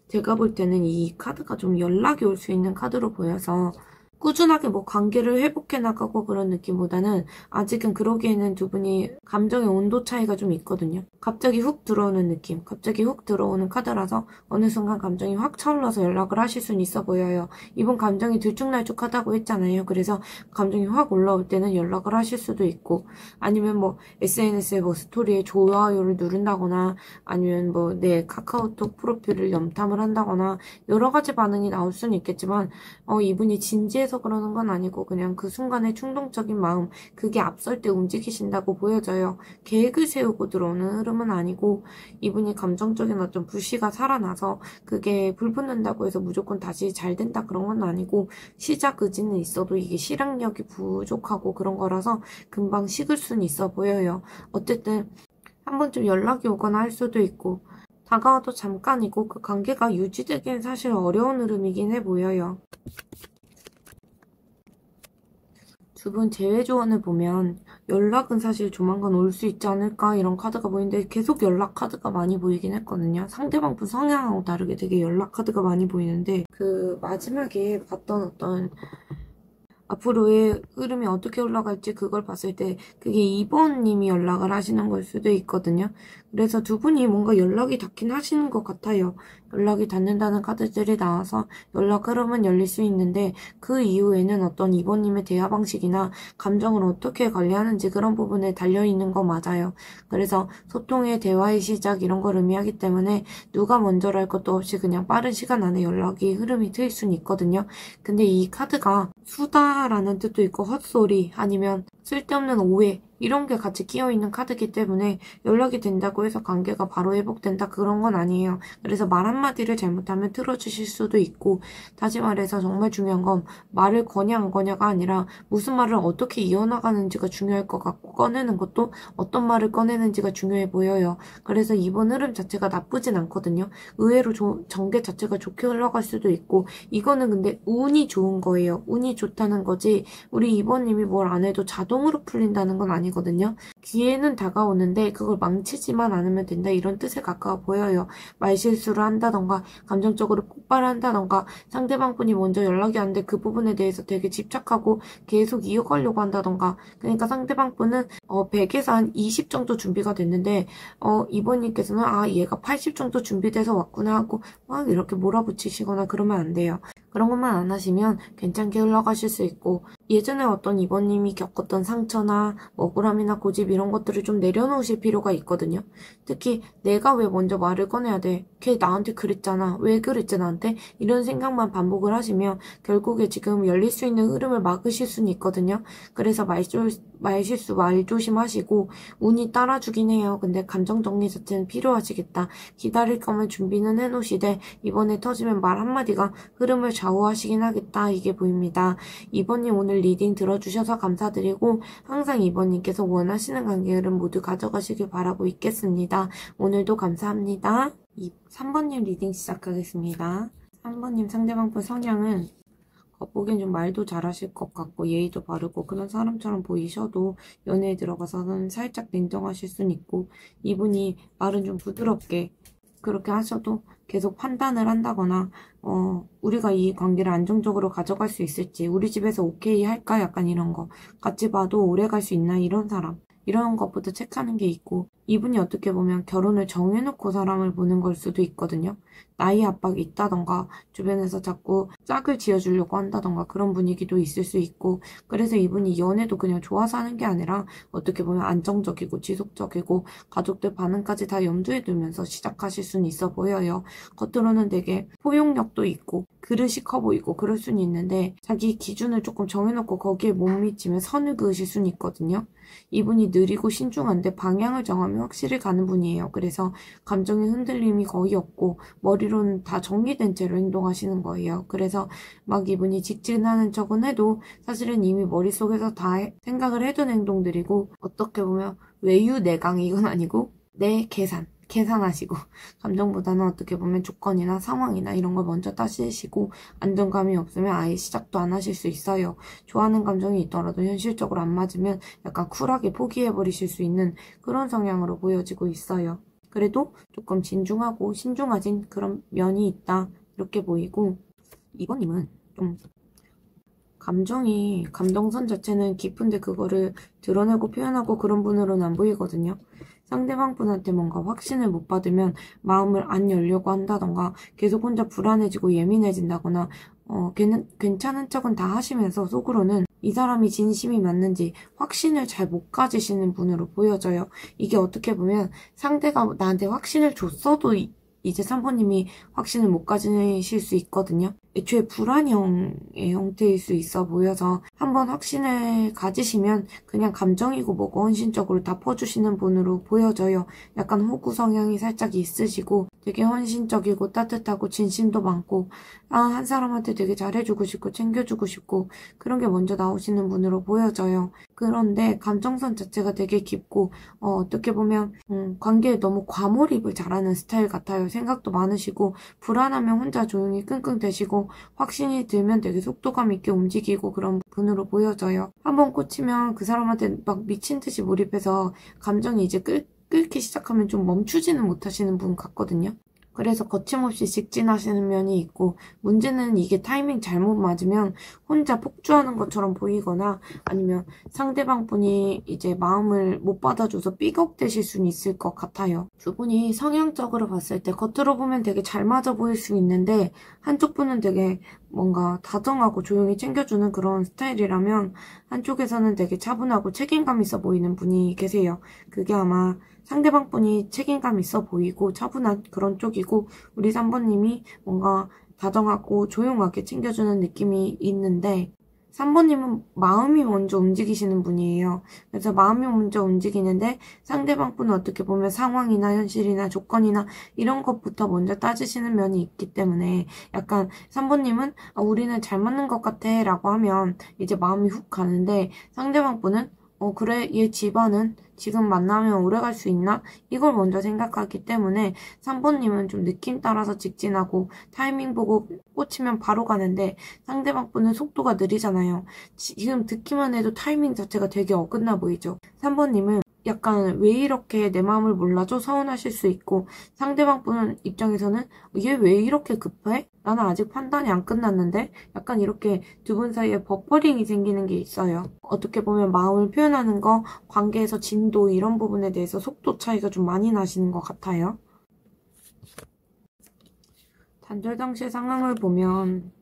제가 볼 때는 이 카드가 좀 연락이 올 수 있는 카드로 보여서 꾸준하게 관계를 회복해 나가고 그런 느낌보다는 아직은 그러기에는 두 분이 감정의 온도 차이가 좀 있거든요. 갑자기 훅 들어오는 느낌, 갑자기 훅 들어오는 카드라서 어느 순간 감정이 확 차올라서 연락을 하실 수는 있어 보여요. 이번 감정이 들쭉날쭉하다고 했잖아요. 그래서 감정이 확 올라올 때는 연락을 하실 수도 있고 아니면 SNS에 스토리에 좋아요를 누른다거나 아니면 내 카카오톡 프로필을 염탐을 한다거나 여러 가지 반응이 나올 수는 있겠지만 이분이 진지해서 그러는 건 아니고 그냥 그 순간의 충동적인 마음 그게 앞설 때 움직이신다고 보여져요. 계획을 세우고 들어오는 흐름은 아니고 이분이 감정적인 어떤 불씨가 살아나서 그게 불붙는다고 해서 무조건 다시 잘 된다 그런 건 아니고 시작 의지는 있어도 이게 실행력이 부족하고 그런 거라서 금방 식을 수는 있어 보여요. 어쨌든 한 번쯤 연락이 오거나 할 수도 있고 다가와도 잠깐이고 그 관계가 유지되기엔 사실 어려운 흐름이긴 해 보여요. 두 분 재회 조언을 보면 연락은 사실 조만간 올 수 있지 않을까 이런 카드가 보이는데 계속 연락 카드가 많이 보이긴 했거든요. 상대방 분 성향하고 다르게 되게 연락 카드가 많이 보이는데 그 마지막에 봤던 어떤 앞으로의 흐름이 어떻게 올라갈지 그걸 봤을 때 그게 2번님이 연락을 하시는 걸 수도 있거든요. 그래서 두 분이 뭔가 연락이 닿긴 하시는 것 같아요. 연락이 닿는다는 카드들이 나와서 연락 흐름은 열릴 수 있는데 그 이후에는 어떤 2번님의 대화 방식이나 감정을 어떻게 관리하는지 그런 부분에 달려있는 거 맞아요. 그래서 소통의 대화의 시작 이런 걸 의미하기 때문에 누가 먼저랄 것도 없이 그냥 빠른 시간 안에 연락이 흐름이 트일 수는 있거든요. 근데 이 카드가 수다라는 뜻도 있고 헛소리 아니면 쓸데없는 오해 이런 게 같이 끼어있는 카드이기 때문에 연락이 된다고 해서 관계가 바로 회복된다 그런 건 아니에요. 그래서 말 한마디를 잘못하면 틀어주실 수도 있고 다시 말해서 정말 중요한 건 말을 거냐 안 거냐가 아니라 무슨 말을 어떻게 이어나가는지가 중요할 것 같고 꺼내는 것도 어떤 말을 꺼내는지가 중요해 보여요. 그래서 이번 흐름 자체가 나쁘진 않거든요. 의외로 전개 자체가 좋게 흘러갈 수도 있고 이거는 근데 운이 좋은 거예요. 운이 좋다는 거지 우리 이번님이 뭘 안 해도 자동으로 풀린다는 건 아니거든요. 기회는 다가오는데 그걸 망치지만 않으면 된다 이런 뜻에 가까워 보여요. 말실수를 한다던가 감정적으로 폭발한다던가 상대방 분이 먼저 연락이 안 돼 그 부분에 대해서 되게 집착하고 계속 이어가려고 한다던가 그러니까 상대방 분은 100에서 한 20 정도 준비가 됐는데 이번님께서는 얘가 80 정도 준비돼서 왔구나 하고 막 이렇게 몰아붙이시거나 그러면 안 돼요. 그런 것만 안 하시면 괜찮게 흘러가실 수 있고 예전에 어떤 이번님이 겪었던 상처나 억울함이나 고집 이런 것들을 좀 내려놓으실 필요가 있거든요. 특히 내가 왜 먼저 말을 꺼내야 돼? 걔 나한테 그랬잖아. 왜 그랬지 나한테? 이런 생각만 반복을 하시면 결국에 지금 열릴 수 있는 흐름을 막으실 수는 있거든요. 그래서 말실수 말 조심하시고 운이 따라주긴 해요. 근데 감정 정리 자체는 필요하시겠다. 기다릴 거면 준비는 해놓으시되 이번에 터지면 말 한마디가 흐름을 좌우하시긴 하겠다 이게 보입니다. 2번님 오늘 리딩 들어주셔서 감사드리고 항상 2번님께서 원하시는 관계 흐름 모두 가져가시길 바라고 있겠습니다. 오늘도 감사합니다. 3번님 리딩 시작하겠습니다. 3번님 상대방 분 성향은 겉보기엔 좀 말도 잘하실 것 같고 예의도 바르고 그런 사람처럼 보이셔도 연애에 들어가서는 살짝 냉정하실 수는 있고 이분이 말은 좀 부드럽게 그렇게 하셔도 계속 판단을 한다거나 우리가 이 관계를 안정적으로 가져갈 수 있을지 우리 집에서 오케이 할까 약간 이런 거 같이 봐도 오래 갈 수 있나 이런 사람 이런 것부터 체크하는 게 있고 이분이 어떻게 보면 결혼을 정해놓고 사람을 보는 걸 수도 있거든요. 나이 압박이 있다던가 주변에서 자꾸 짝을 지어주려고 한다던가 그런 분위기도 있을 수 있고 그래서 이분이 연애도 그냥 좋아서 하는 게 아니라 어떻게 보면 안정적이고 지속적이고 가족들 반응까지 다 염두에 두면서 시작하실 수는 있어 보여요. 겉으로는 되게 포용력도 있고 그릇이 커 보이고 그럴 수는 있는데 자기 기준을 조금 정해놓고 거기에 못 미치면 선을 그으실 수는 있거든요. 이분이 느리고 신중한데 방향을 정하면 확실히 가는 분이에요. 그래서 감정의 흔들림이 거의 없고 머리로는 다 정리된 채로 행동하시는 거예요. 그래서 막 이분이 직진하는 척은 해도 사실은 이미 머릿속에서 다 생각을 해둔 행동들이고 어떻게 보면 외유내강 이건 아니고 내 계산하시고 감정보다는 어떻게 보면 조건이나 상황이나 이런 걸 먼저 따지시고 안정감이 없으면 아예 시작도 안 하실 수 있어요. 좋아하는 감정이 있더라도 현실적으로 안 맞으면 약간 쿨하게 포기해버리실 수 있는 그런 성향으로 보여지고 있어요. 그래도 조금 진중하고 신중하진 그런 면이 있다 이렇게 보이고 이번님은 좀 감정선 자체는 깊은데 그거를 드러내고 표현하고 그런 분으로는 안 보이거든요. 상대방 분한테 뭔가 확신을 못 받으면 마음을 안 열려고 한다던가 계속 혼자 불안해지고 예민해진다거나 괜찮은 척은 다 하시면서 속으로는 이 사람이 진심이 맞는지 확신을 잘 못 가지시는 분으로 보여져요. 이게 어떻게 보면 상대가 나한테 확신을 줬어도 이제 3번님이 확신을 못 가지실 수 있거든요. 애초에 불안형의 형태일 수 있어 보여서 한번 확신을 가지시면 그냥 감정이고 뭐고 헌신적으로 다 퍼주시는 분으로 보여져요. 약간 호구 성향이 살짝 있으시고 되게 헌신적이고 따뜻하고 진심도 많고 한 사람한테 되게 잘해주고 싶고 챙겨주고 싶고 그런 게 먼저 나오시는 분으로 보여져요. 그런데 감정선 자체가 되게 깊고 어떻게 보면 관계에 너무 과몰입을 잘하는 스타일 같아요. 생각도 많으시고 불안하면 혼자 조용히 끙끙대시고 하고 확신이 들면 되게 속도감 있게 움직이고 그런 분으로 보여져요. 한번 꽂히면 그 사람한테 막 미친 듯이 몰입해서 감정이 이제 끓기 시작하면 좀 멈추지는 못하시는 분 같거든요. 그래서 거침없이 직진하시는 면이 있고, 문제는 이게 타이밍 잘못 맞으면 혼자 폭주하는 것처럼 보이거나 아니면 상대방 분이 이제 마음을 못 받아줘서 삐걱대실 수는 있을 것 같아요. 두 분이 성향적으로 봤을 때 겉으로 보면 되게 잘 맞아 보일 수 있는데 한쪽 분은 되게 뭔가 다정하고 조용히 챙겨주는 그런 스타일이라면 한쪽에서는 되게 차분하고 책임감 있어 보이는 분이 계세요. 그게 아마 상대방 분이 책임감 있어 보이고 차분한 그런 쪽이고 우리 3번님이 뭔가 다정하고 조용하게 챙겨주는 느낌이 있는데 3번님은 마음이 먼저 움직이시는 분이에요. 그래서 마음이 먼저 움직이는데 상대방 분은 어떻게 보면 상황이나 현실이나 조건이나 이런 것부터 먼저 따지시는 면이 있기 때문에 약간 3번님은 우리는 잘 맞는 것 같아 라고 하면 이제 마음이 훅 가는데 상대방 분은 그래 얘 집안은 지금 만나면 오래 갈 수 있나? 이걸 먼저 생각하기 때문에 3번님은 좀 느낌 따라서 직진하고 타이밍 보고 꽂히면 바로 가는데 상대방 분은 속도가 느리잖아요. 지금 듣기만 해도 타이밍 자체가 되게 어긋나 보이죠. 3번님은 약간 왜 이렇게 내 마음을 몰라줘? 서운하실 수 있고 상대방 분 입장에서는 얘 왜 이렇게 급해? 나는 아직 판단이 안 끝났는데? 약간 이렇게 두 분 사이에 버퍼링이 생기는 게 있어요. 어떻게 보면 마음을 표현하는 거, 관계에서 진도 이런 부분에 대해서 속도 차이가 좀 많이 나시는 것 같아요. 단절 당시의 상황을 보면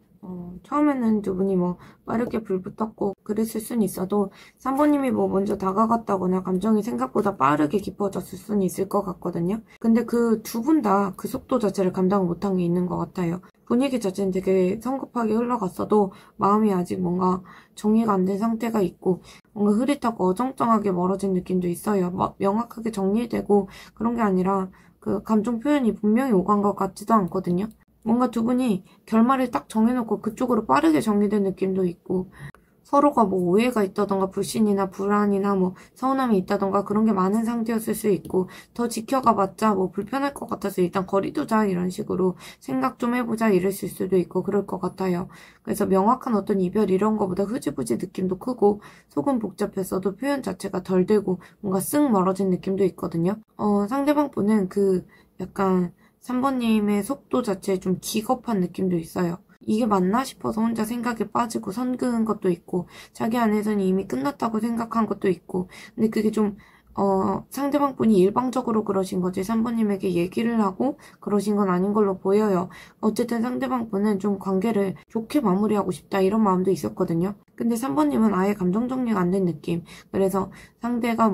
처음에는 두 분이 빠르게 불 붙었고 그랬을 순 있어도 3번님이 먼저 다가갔다거나 감정이 생각보다 빠르게 깊어졌을 순 있을 것 같거든요. 근데 그 두 분 다 그 속도 자체를 감당 못한 게 있는 것 같아요. 분위기 자체는 되게 성급하게 흘러갔어도 마음이 아직 뭔가 정리가 안 된 상태가 있고 뭔가 흐릿하고 어정쩡하게 멀어진 느낌도 있어요. 명확하게 정리되고 그런 게 아니라 그 감정 표현이 분명히 오간 것 같지도 않거든요. 뭔가 두 분이 결말을 딱 정해놓고 그쪽으로 빠르게 정리된 느낌도 있고 서로가 오해가 있다던가 불신이나 불안이나 서운함이 있다던가 그런 게 많은 상태였을 수 있고 더 지켜가봤자 불편할 것 같아서 일단 거리 두자 이런 식으로 생각 좀 해보자 이랬을 수도 있고 그럴 것 같아요. 그래서 명확한 어떤 이별 이런 거보다 흐지부지 느낌도 크고 속은 복잡했어도 표현 자체가 덜 되고 뭔가 쓱 멀어진 느낌도 있거든요. 상대방 분은 약간 3번님의 속도 자체에 좀 기겁한 느낌도 있어요. 이게 맞나 싶어서 혼자 생각에 빠지고 선 그은 것도 있고 자기 안에서는 이미 끝났다고 생각한 것도 있고 근데 그게 좀 상대방 분이 일방적으로 그러신 거지 3번님에게 얘기를 하고 그러신 건 아닌 걸로 보여요. 어쨌든 상대방 분은 좀 관계를 좋게 마무리하고 싶다 이런 마음도 있었거든요. 근데 3번님은 아예 감정 정리가 안 된 느낌. 그래서 상대가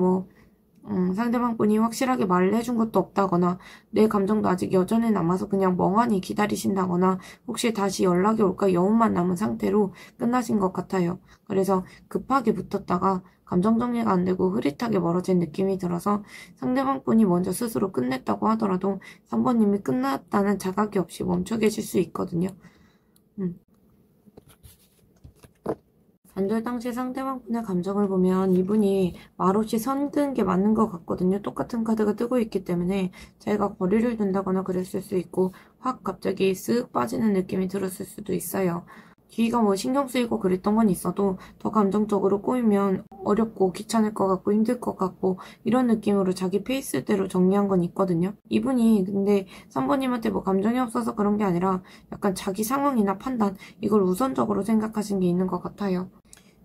상대방 분이 확실하게 말을 해준 것도 없다거나 내 감정도 아직 여전히 남아서 그냥 멍하니 기다리신다거나 혹시 다시 연락이 올까 여운만 남은 상태로 끝나신 것 같아요. 그래서 급하게 붙었다가 감정 정리가 안 되고 흐릿하게 멀어진 느낌이 들어서 상대방 분이 먼저 스스로 끝냈다고 하더라도 3번님이 끝났다는 자각이 없이 멈춰 계실 수 있거든요. 단절 당시 상대방 분의 감정을 보면 이분이 말없이 선 그은 게 맞는 것 같거든요. 똑같은 카드가 뜨고 있기 때문에 자기가 거리를 둔다거나 그랬을 수 있고 확 갑자기 쓱 빠지는 느낌이 들었을 수도 있어요. 뒤가 신경 쓰이고 그랬던 건 있어도 더 감정적으로 꼬이면 어렵고 귀찮을 것 같고 힘들 것 같고 이런 느낌으로 자기 페이스대로 정리한 건 있거든요. 이분이 근데 3번님한테 감정이 없어서 그런 게 아니라 약간 자기 상황이나 판단 이걸 우선적으로 생각하신 게 있는 것 같아요.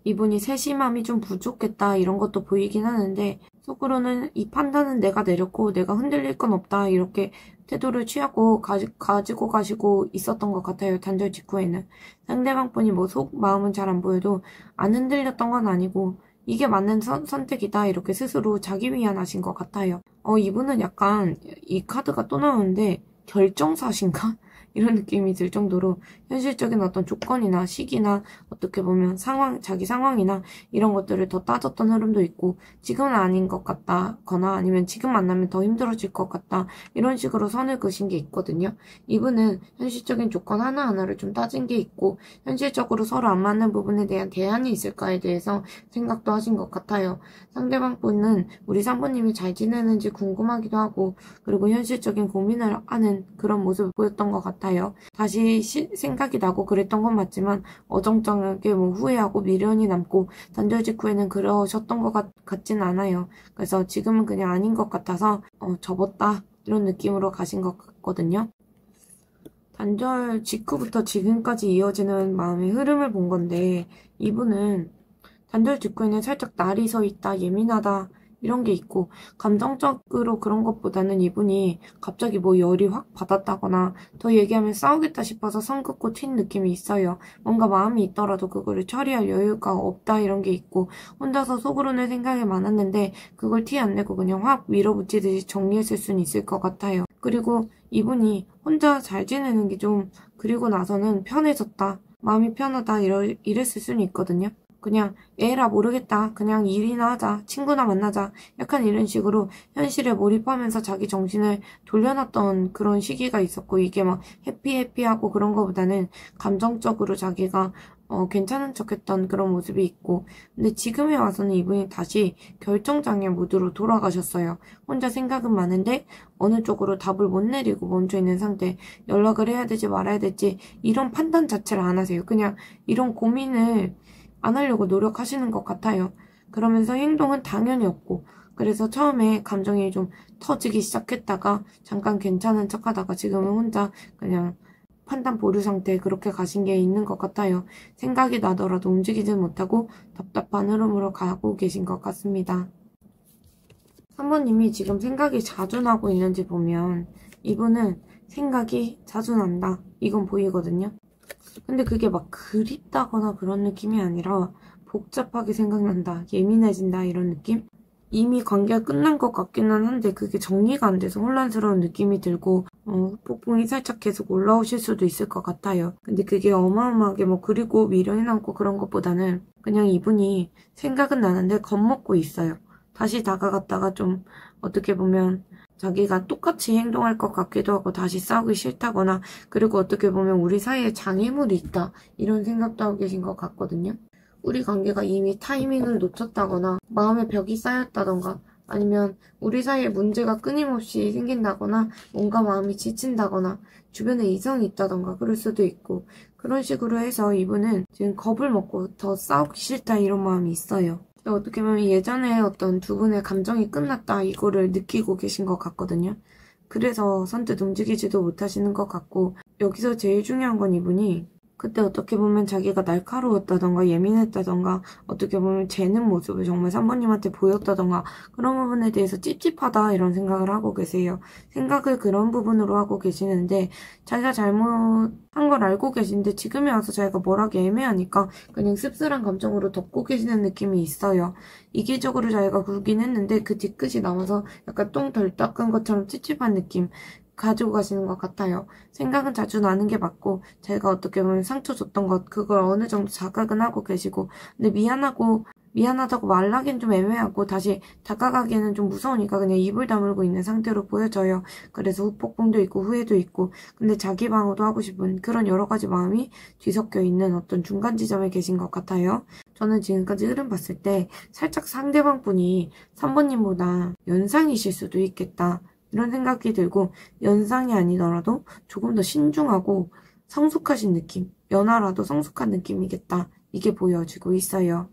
이분이 세심함이 좀 부족했다 이런 것도 보이긴 하는데 속으로는 이 판단은 내가 내렸고 내가 흔들릴 건 없다 이렇게 태도를 취하고 가지고 가시고 있었던 것 같아요. 단절 직후에는. 상대방 분이 속 마음은 잘 안 보여도 안 흔들렸던 건 아니고 이게 맞는 선택이다 이렇게 스스로 자기 위안하신 것 같아요. 이분은 약간 이 카드가 또 나오는데 결정사신가? 이런 느낌이 들 정도로 현실적인 어떤 조건이나 시기나 어떻게 보면 자기 상황이나 이런 것들을 더 따졌던 흐름도 있고 지금은 아닌 것 같다거나 아니면 지금 만나면 더 힘들어질 것 같다 이런 식으로 선을 그신 게 있거든요. 이분은 현실적인 조건 하나하나를 좀 따진 게 있고 현실적으로 서로 안 맞는 부분에 대한 대안이 있을까에 대해서 생각도 하신 것 같아요. 상대방 분은 우리 상부님이 잘 지내는지 궁금하기도 하고 그리고 현실적인 고민을 하는 그런 모습을 보였던 것 같아요. 같아요. 다시 생각이 나고 그랬던 건 맞지만 어정쩡하게 뭐 후회하고 미련이 남고 단절 직후에는 그러셨던 것 같진 않아요. 그래서 지금은 그냥 아닌 것 같아서 접었다 이런 느낌으로 가신 것 같거든요. 단절 직후부터 지금까지 이어지는 마음의 흐름을 본 건데 이분은 단절 직후에는 살짝 날이 서 있다, 예민하다 이런 게 있고 감정적으로 그런 것보다는 이분이 갑자기 뭐 열이 확 받았다거나 더 얘기하면 싸우겠다 싶어서 선 긋고 튄 느낌이 있어요. 뭔가 마음이 있더라도 그거를 처리할 여유가 없다 이런 게 있고 혼자서 속으로는 생각이 많았는데 그걸 티 안 내고 그냥 확 밀어붙이듯이 정리했을 수는 있을 것 같아요. 그리고 이분이 혼자 잘 지내는 게 좀 그리고 나서는 편해졌다, 마음이 편하다 이랬을 수는 있거든요. 그냥 에라 모르겠다, 그냥 일이나 하자, 친구나 만나자 약간 이런 식으로 현실에 몰입하면서 자기 정신을 돌려놨던 그런 시기가 있었고 이게 막 해피하고 그런 거보다는 감정적으로 자기가 괜찮은 척했던 그런 모습이 있고 근데 지금에 와서는 이분이 다시 결정장애 모드로 돌아가셨어요. 혼자 생각은 많은데 어느 쪽으로 답을 못 내리고 멈춰있는 상태. 연락을 해야 될지 말아야 될지 이런 판단 자체를 안 하세요. 그냥 이런 고민을 안 하려고 노력하시는 것 같아요. 그러면서 행동은 당연히 없고 그래서 처음에 감정이 좀 터지기 시작했다가 잠깐 괜찮은 척하다가 지금은 혼자 그냥 판단 보류 상태에 그렇게 가신 게 있는 것 같아요. 생각이 나더라도 움직이지 못하고 답답한 흐름으로 가고 계신 것 같습니다. 사모님이 지금 생각이 자주 나고 있는지 보면 이분은 생각이 자주 난다 이건 보이거든요. 근데 그게 막 그립다거나 그런 느낌이 아니라 복잡하게 생각난다, 예민해진다 이런 느낌? 이미 관계가 끝난 것 같기는 한데 그게 정리가 안 돼서 혼란스러운 느낌이 들고 폭풍이 살짝 계속 올라오실 수도 있을 것 같아요. 근데 그게 어마어마하게 뭐 그리고 미련이 남고 그런 것보다는 그냥 이분이 생각은 나는데 겁먹고 있어요. 다시 다가갔다가 좀 어떻게 보면 자기가 똑같이 행동할 것 같기도 하고 다시 싸우기 싫다거나 그리고 어떻게 보면 우리 사이에 장애물이 있다 이런 생각도 하고 계신 것 같거든요. 우리 관계가 이미 타이밍을 놓쳤다거나 마음의 벽이 쌓였다던가 아니면 우리 사이에 문제가 끊임없이 생긴다거나 뭔가 마음이 지친다거나 주변에 이성이 있다던가 그럴 수도 있고 그런 식으로 해서 이분은 지금 겁을 먹고 더 싸우기 싫다 이런 마음이 있어요. 어떻게 보면 예전에 어떤 두 분의 감정이 끝났다 이거를 느끼고 계신 것 같거든요. 그래서 선뜻 움직이지도 못하시는 것 같고 여기서 제일 중요한 건 이분이 그때 어떻게 보면 자기가 날카로웠다던가 예민했다던가 어떻게 보면 재는 모습을 정말 사모님한테 보였다던가 그런 부분에 대해서 찝찝하다 이런 생각을 하고 계세요. 생각을 그런 부분으로 하고 계시는데 자기가 잘못한 걸 알고 계신데 지금에 와서 자기가 뭘 하기 애매하니까 그냥 씁쓸한 감정으로 덮고 계시는 느낌이 있어요. 이기적으로 자기가 굴긴 했는데 그 뒤끝이 남아서 약간 똥 덜 닦은 것처럼 찝찝한 느낌 가지고 가시는 것 같아요. 생각은 자주 나는 게 맞고 제가 어떻게 보면 상처 줬던 것 그걸 어느 정도 자각은 하고 계시고 근데 미안하다고 말하기는 좀 애매하고 다시 다가가기에는 좀 무서우니까 그냥 입을 다물고 있는 상태로 보여져요. 그래서 후폭풍도 있고 후회도 있고 근데 자기 방어도 하고 싶은 그런 여러 가지 마음이 뒤섞여 있는 어떤 중간 지점에 계신 것 같아요. 저는 지금까지 흐름 봤을 때 살짝 상대방 분이 3번님보다 연상이실 수도 있겠다. 이런 생각이 들고 연상이 아니더라도 조금 더 신중하고 성숙하신 느낌, 연하라도 성숙한 느낌이겠다. 이게 보여지고 있어요.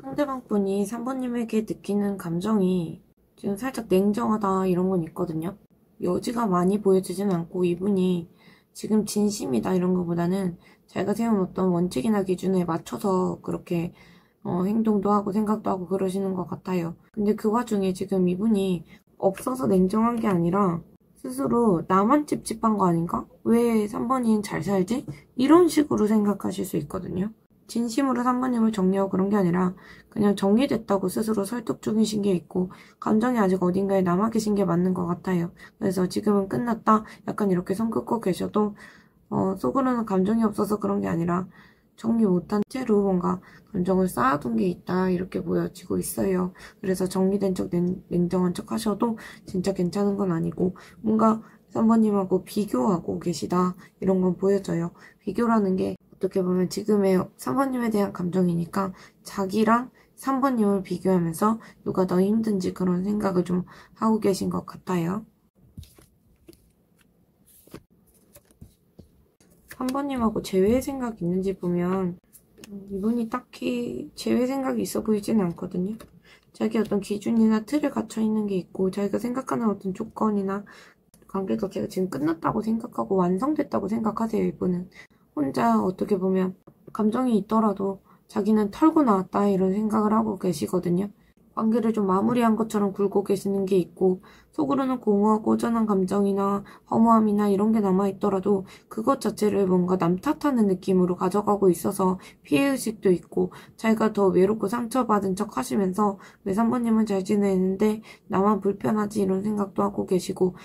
상대방 분이 3번님에게 느끼는 감정이 지금 살짝 냉정하다 이런 건 있거든요. 여지가 많이 보여지진 않고 이분이 지금 진심이다 이런 것보다는 자기가 세운 어떤 원칙이나 기준에 맞춰서 그렇게 행동도 하고 생각도 하고 그러시는 것 같아요. 근데 그 와중에 지금 이분이 없어서 냉정한 게 아니라 스스로 나만 찝찝한 거 아닌가? 왜 3번인 잘 살지? 이런 식으로 생각하실 수 있거든요. 진심으로 3번님을 정리하고 그런 게 아니라 그냥 정리됐다고 스스로 설득 중이신 게 있고 감정이 아직 어딘가에 남아 계신 게 맞는 것 같아요. 그래서 지금은 끝났다 약간 이렇게 손 긋고 계셔도 속으로는 감정이 없어서 그런 게 아니라 정리 못한 채로 뭔가 감정을 쌓아둔 게 있다 이렇게 보여지고 있어요. 그래서 정리된 척 냉정한 척 하셔도 진짜 괜찮은 건 아니고 뭔가 3번님하고 비교하고 계시다 이런 건 보여져요. 비교라는 게 어떻게 보면 지금의 3번님에 대한 감정이니까 자기랑 3번님을 비교하면서 누가 더 힘든지 그런 생각을 좀 하고 계신 것 같아요. 3번님하고 재회 생각이 있는지 보면 이분이 딱히 재회 생각이 있어 보이지는 않거든요. 자기 어떤 기준이나 틀에 갇혀 있는 게 있고 자기가 생각하는 어떤 조건이나 관계 자체가 지금 끝났다고 생각하고 완성됐다고 생각하세요. 이분은 혼자 어떻게 보면 감정이 있더라도 자기는 털고 나왔다 이런 생각을 하고 계시거든요. 관계를 좀 마무리한 것처럼 굴고 계시는 게 있고 속으로는 공허하고 허전한 감정이나 허무함이나 이런 게 남아있더라도 그것 자체를 뭔가 남 탓하는 느낌으로 가져가고 있어서 피해의식도 있고 자기가 더 외롭고 상처받은 척 하시면서 왜 3번님은 잘 지내는데 나만 불편하지 이런 생각도 하고 계시고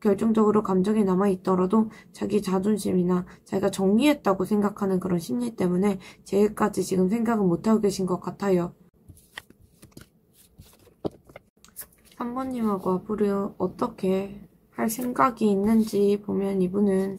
결정적으로 감정이 남아있더라도 자기 자존심이나 자기가 정리했다고 생각하는 그런 심리 때문에 재회까지 지금 생각은 못하고 계신 것 같아요. 3번님하고 앞으로 어떻게 할 생각이 있는지 보면 이분은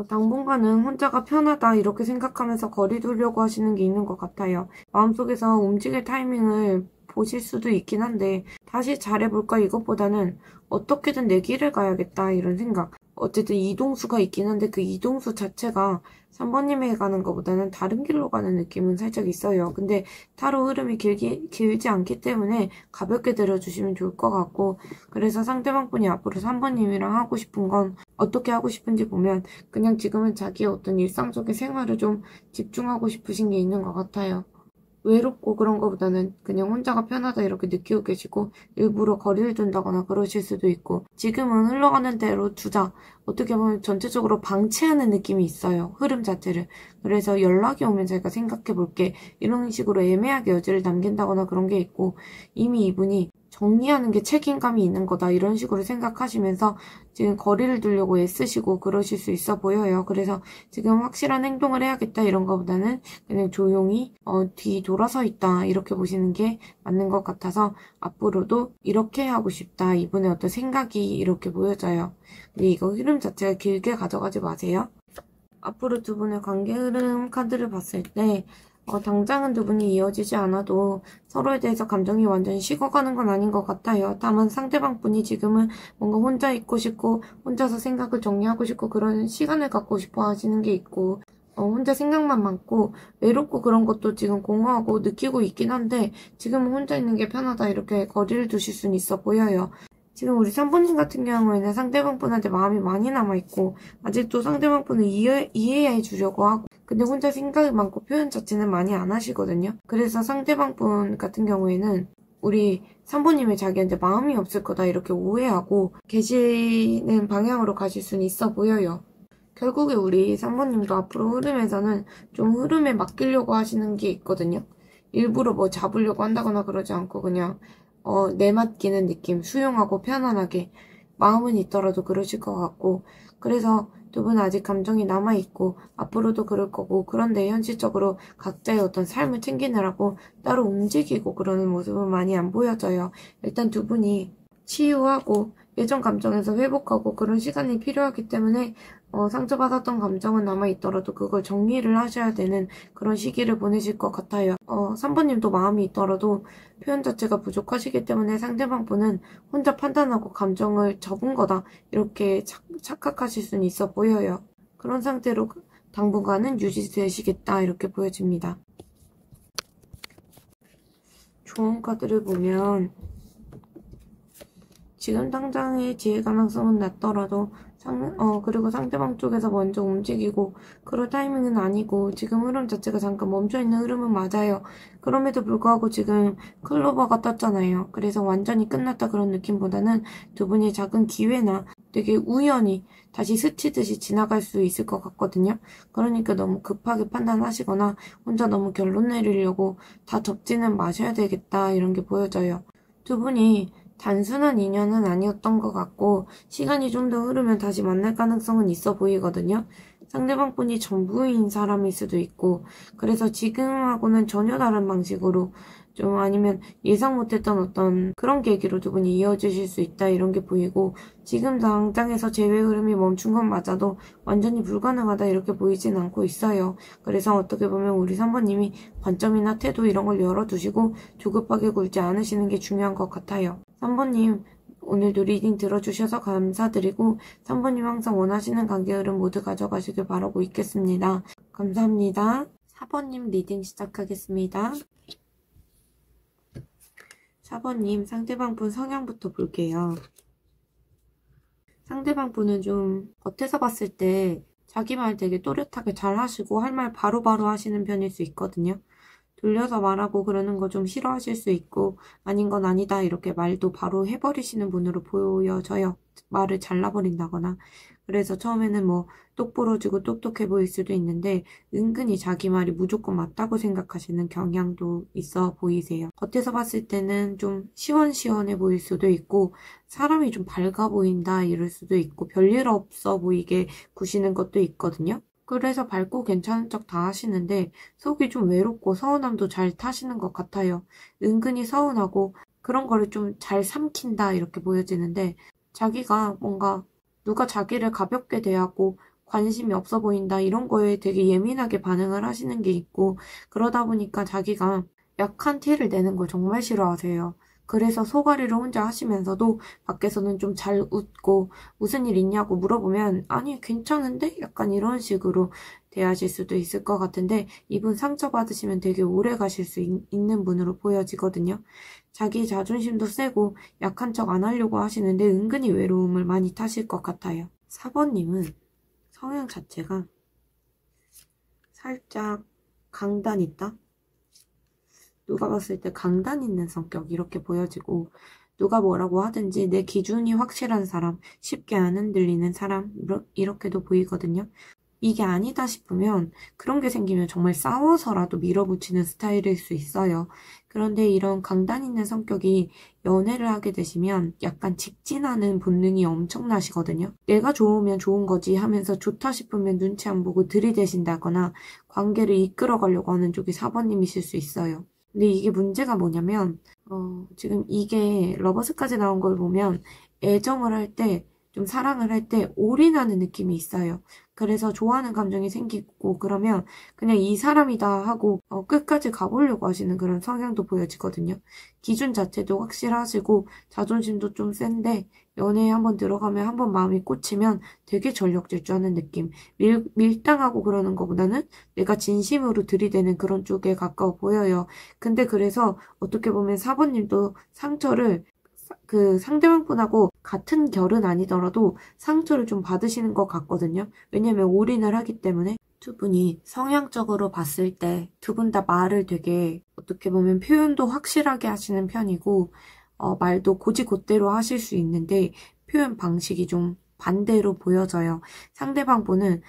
당분간은 혼자가 편하다 이렇게 생각하면서 거리 두려고 하시는 게 있는 것 같아요. 마음속에서 움직일 타이밍을 보실 수도 있긴 한데 다시 잘해볼까 이것보다는 어떻게든 내 길을 가야겠다 이런 생각. 어쨌든 이동수가 있긴 한데 그 이동수 자체가 3번님에게 가는 것보다는 다른 길로 가는 느낌은 살짝 있어요. 근데 타로 흐름이 길지 않기 때문에 가볍게 들어주시면 좋을 것 같고 그래서 상대방 분이 앞으로 3번님이랑 하고 싶은 건 어떻게 하고 싶은지 보면 그냥 지금은 자기의 어떤 일상적인 생활을 좀 집중하고 싶으신 게 있는 것 같아요. 외롭고 그런 거보다는 그냥 혼자가 편하다 이렇게 느끼고 계시고 일부러 거리를 둔다거나 그러실 수도 있고 지금은 흘러가는 대로 두자. 어떻게 보면 전체적으로 방치하는 느낌이 있어요. 흐름 자체를. 그래서 연락이 오면 제가 생각해 볼게. 이런 식으로 애매하게 여지를 남긴다거나 그런 게 있고 이미 이분이 정리하는 게 책임감이 있는 거다 이런 식으로 생각하시면서 지금 거리를 두려고 애쓰시고 그러실 수 있어 보여요. 그래서 지금 확실한 행동을 해야겠다 이런 거보다는 그냥 조용히 뒤 돌아서 있다 이렇게 보시는 게 맞는 것 같아서 앞으로도 이렇게 하고 싶다 이분의 어떤 생각이 이렇게 보여져요. 근데 이거 흐름 자체가 길게 가져가지 마세요. 앞으로 두 분의 관계 흐름 카드를 봤을 때 당장은 두 분이 이어지지 않아도 서로에 대해서 감정이 완전히 식어가는 건 아닌 것 같아요. 다만 상대방 분이 지금은 뭔가 혼자 있고 싶고 혼자서 생각을 정리하고 싶고 그런 시간을 갖고 싶어 하시는 게 있고 혼자 생각만 많고 외롭고 그런 것도 지금 공허하고 느끼고 있긴 한데 지금은 혼자 있는 게 편하다 이렇게 거리를 두실 수는 있어 보여요. 지금 우리 3번님 같은 경우에는 상대방 분한테 마음이 많이 남아있고 아직도 상대방 분을 이해해 주려고 하고 근데 혼자 생각이 많고 표현 자체는 많이 안 하시거든요. 그래서 상대방 분 같은 경우에는 우리 3번님이 자기한테 마음이 없을 거다 이렇게 오해하고 계시는 방향으로 가실 수는 있어 보여요. 결국에 우리 3번님도 앞으로 흐름에서는 좀 흐름에 맡기려고 하시는 게 있거든요. 일부러 뭐 잡으려고 한다거나 그러지 않고 그냥 내맡기는 느낌, 수용하고 편안하게 마음은 있더라도 그러실 것 같고 그래서 두 분 아직 감정이 남아있고 앞으로도 그럴 거고 그런데 현실적으로 각자의 어떤 삶을 챙기느라고 따로 움직이고 그러는 모습은 많이 안 보여져요. 일단 두 분이 치유하고 예전 감정에서 회복하고 그런 시간이 필요하기 때문에 상처받았던 감정은 남아있더라도 그걸 정리를 하셔야 되는 그런 시기를 보내실 것 같아요. 3번님도 마음이 있더라도 표현 자체가 부족하시기 때문에 상대방 분은 혼자 판단하고 감정을 접은 거다 이렇게 착각하실 수는 있어 보여요. 그런 상태로 당분간은 유지되시겠다 이렇게 보여집니다. 조언 카드를 보면 지금 당장의 지혜 가능성은 낮더라도 그리고 상대방 쪽에서 먼저 움직이고 그럴 타이밍은 아니고 지금 흐름 자체가 잠깐 멈춰있는 흐름은 맞아요. 그럼에도 불구하고 지금 클로버가 떴잖아요. 그래서 완전히 끝났다 그런 느낌보다는 두 분이 작은 기회나 되게 우연히 다시 스치듯이 지나갈 수 있을 것 같거든요. 그러니까 너무 급하게 판단하시거나 혼자 너무 결론 내리려고 다 접지는 마셔야 되겠다 이런 게 보여져요. 두 분이 단순한 인연은 아니었던 것 같고 시간이 좀 더 흐르면 다시 만날 가능성은 있어 보이거든요. 상대방 분이 전부인 사람일 수도 있고 그래서 지금하고는 전혀 다른 방식으로 좀 아니면 예상 못했던 어떤 그런 계기로 두 분이 이어지실 수 있다 이런 게 보이고 지금 당장에서 재회 흐름이 멈춘 건 맞아도 완전히 불가능하다 이렇게 보이진 않고 있어요. 그래서 어떻게 보면 우리 3번님이 관점이나 태도 이런 걸 열어두시고 조급하게 굴지 않으시는 게 중요한 것 같아요. 3번님 오늘도 리딩 들어주셔서 감사드리고 3번님 항상 원하시는 관계 흐름 모두 가져가시길 바라고 있겠습니다. 감사합니다. 4번님 리딩 시작하겠습니다. 4번님 상대방 분 성향부터 볼게요. 상대방 분은 좀 겉에서 봤을 때 자기 말 되게 또렷하게 잘 하시고 할 말 바로바로 하시는 편일 수 있거든요. 돌려서 말하고 그러는 거 좀 싫어하실 수 있고 아닌 건 아니다 이렇게 말도 바로 해버리시는 분으로 보여져요. 말을 잘라버린다거나. 그래서 처음에는 뭐 똑부러지고 똑똑해 보일 수도 있는데 은근히 자기 말이 무조건 맞다고 생각하시는 경향도 있어 보이세요. 겉에서 봤을 때는 좀 시원시원해 보일 수도 있고 사람이 좀 밝아 보인다 이럴 수도 있고 별일 없어 보이게 구시는 것도 있거든요. 그래서 밝고 괜찮은 척 다 하시는데 속이 좀 외롭고 서운함도 잘 타시는 것 같아요. 은근히 서운하고 그런 거를 좀 잘 삼킨다 이렇게 보여지는데 자기가 뭔가 누가 자기를 가볍게 대하고 관심이 없어 보인다 이런 거에 되게 예민하게 반응을 하시는 게 있고 그러다 보니까 자기가 약한 티를 내는 걸 정말 싫어하세요. 그래서 소가리를 혼자 하시면서도 밖에서는 좀 잘 웃고 무슨 일 있냐고 물어보면 아니 괜찮은데? 약간 이런 식으로 대하실 수도 있을 것 같은데 이분 상처받으시면 되게 오래 가실 수 있는 분으로 보여지거든요. 자기 자존심도 세고 약한 척 안 하려고 하시는데 은근히 외로움을 많이 타실 것 같아요. 4번님은 성향 자체가 살짝 강단 있다? 누가 봤을 때 강단 있는 성격 이렇게 보여지고 누가 뭐라고 하든지 내 기준이 확실한 사람, 쉽게 안 흔들리는 사람 이렇게도 보이거든요. 이게 아니다 싶으면 그런 게 생기면 정말 싸워서라도 밀어붙이는 스타일일 수 있어요. 그런데 이런 강단 있는 성격이 연애를 하게 되시면 약간 직진하는 본능이 엄청나시거든요. 내가 좋으면 좋은 거지 하면서 좋다 싶으면 눈치 안 보고 들이대신다거나 관계를 이끌어 가려고 하는 쪽이 4번님이실 수 있어요. 근데 이게 문제가 뭐냐면 지금 이게 러버스까지 나온 걸 보면 애정을 할 때 좀 사랑을 할 때 올인하는 느낌이 있어요. 그래서 좋아하는 감정이 생기고 그러면 그냥 이 사람이다 하고 끝까지 가보려고 하시는 그런 성향도 보여지거든요. 기준 자체도 확실하시고 자존심도 좀 센데 연애에 한번 들어가면 한번 마음이 꽂히면 되게 전력 질주하는 느낌. 밀당하고 그러는 것보다는 내가 진심으로 들이대는 그런 쪽에 가까워 보여요. 근데 그래서 어떻게 보면 4번님도 상처를 그 상대방 분하고 같은 결은 아니더라도 상처를 좀 받으시는 것 같거든요. 왜냐면 올인을 하기 때문에 두 분이 성향적으로 봤을 때 두 분 다 말을 되게 어떻게 보면 표현도 확실하게 하시는 편이고 말도 곧이곧대로 하실 수 있는데 표현 방식이 좀 반대로 보여져요. 상대방 분은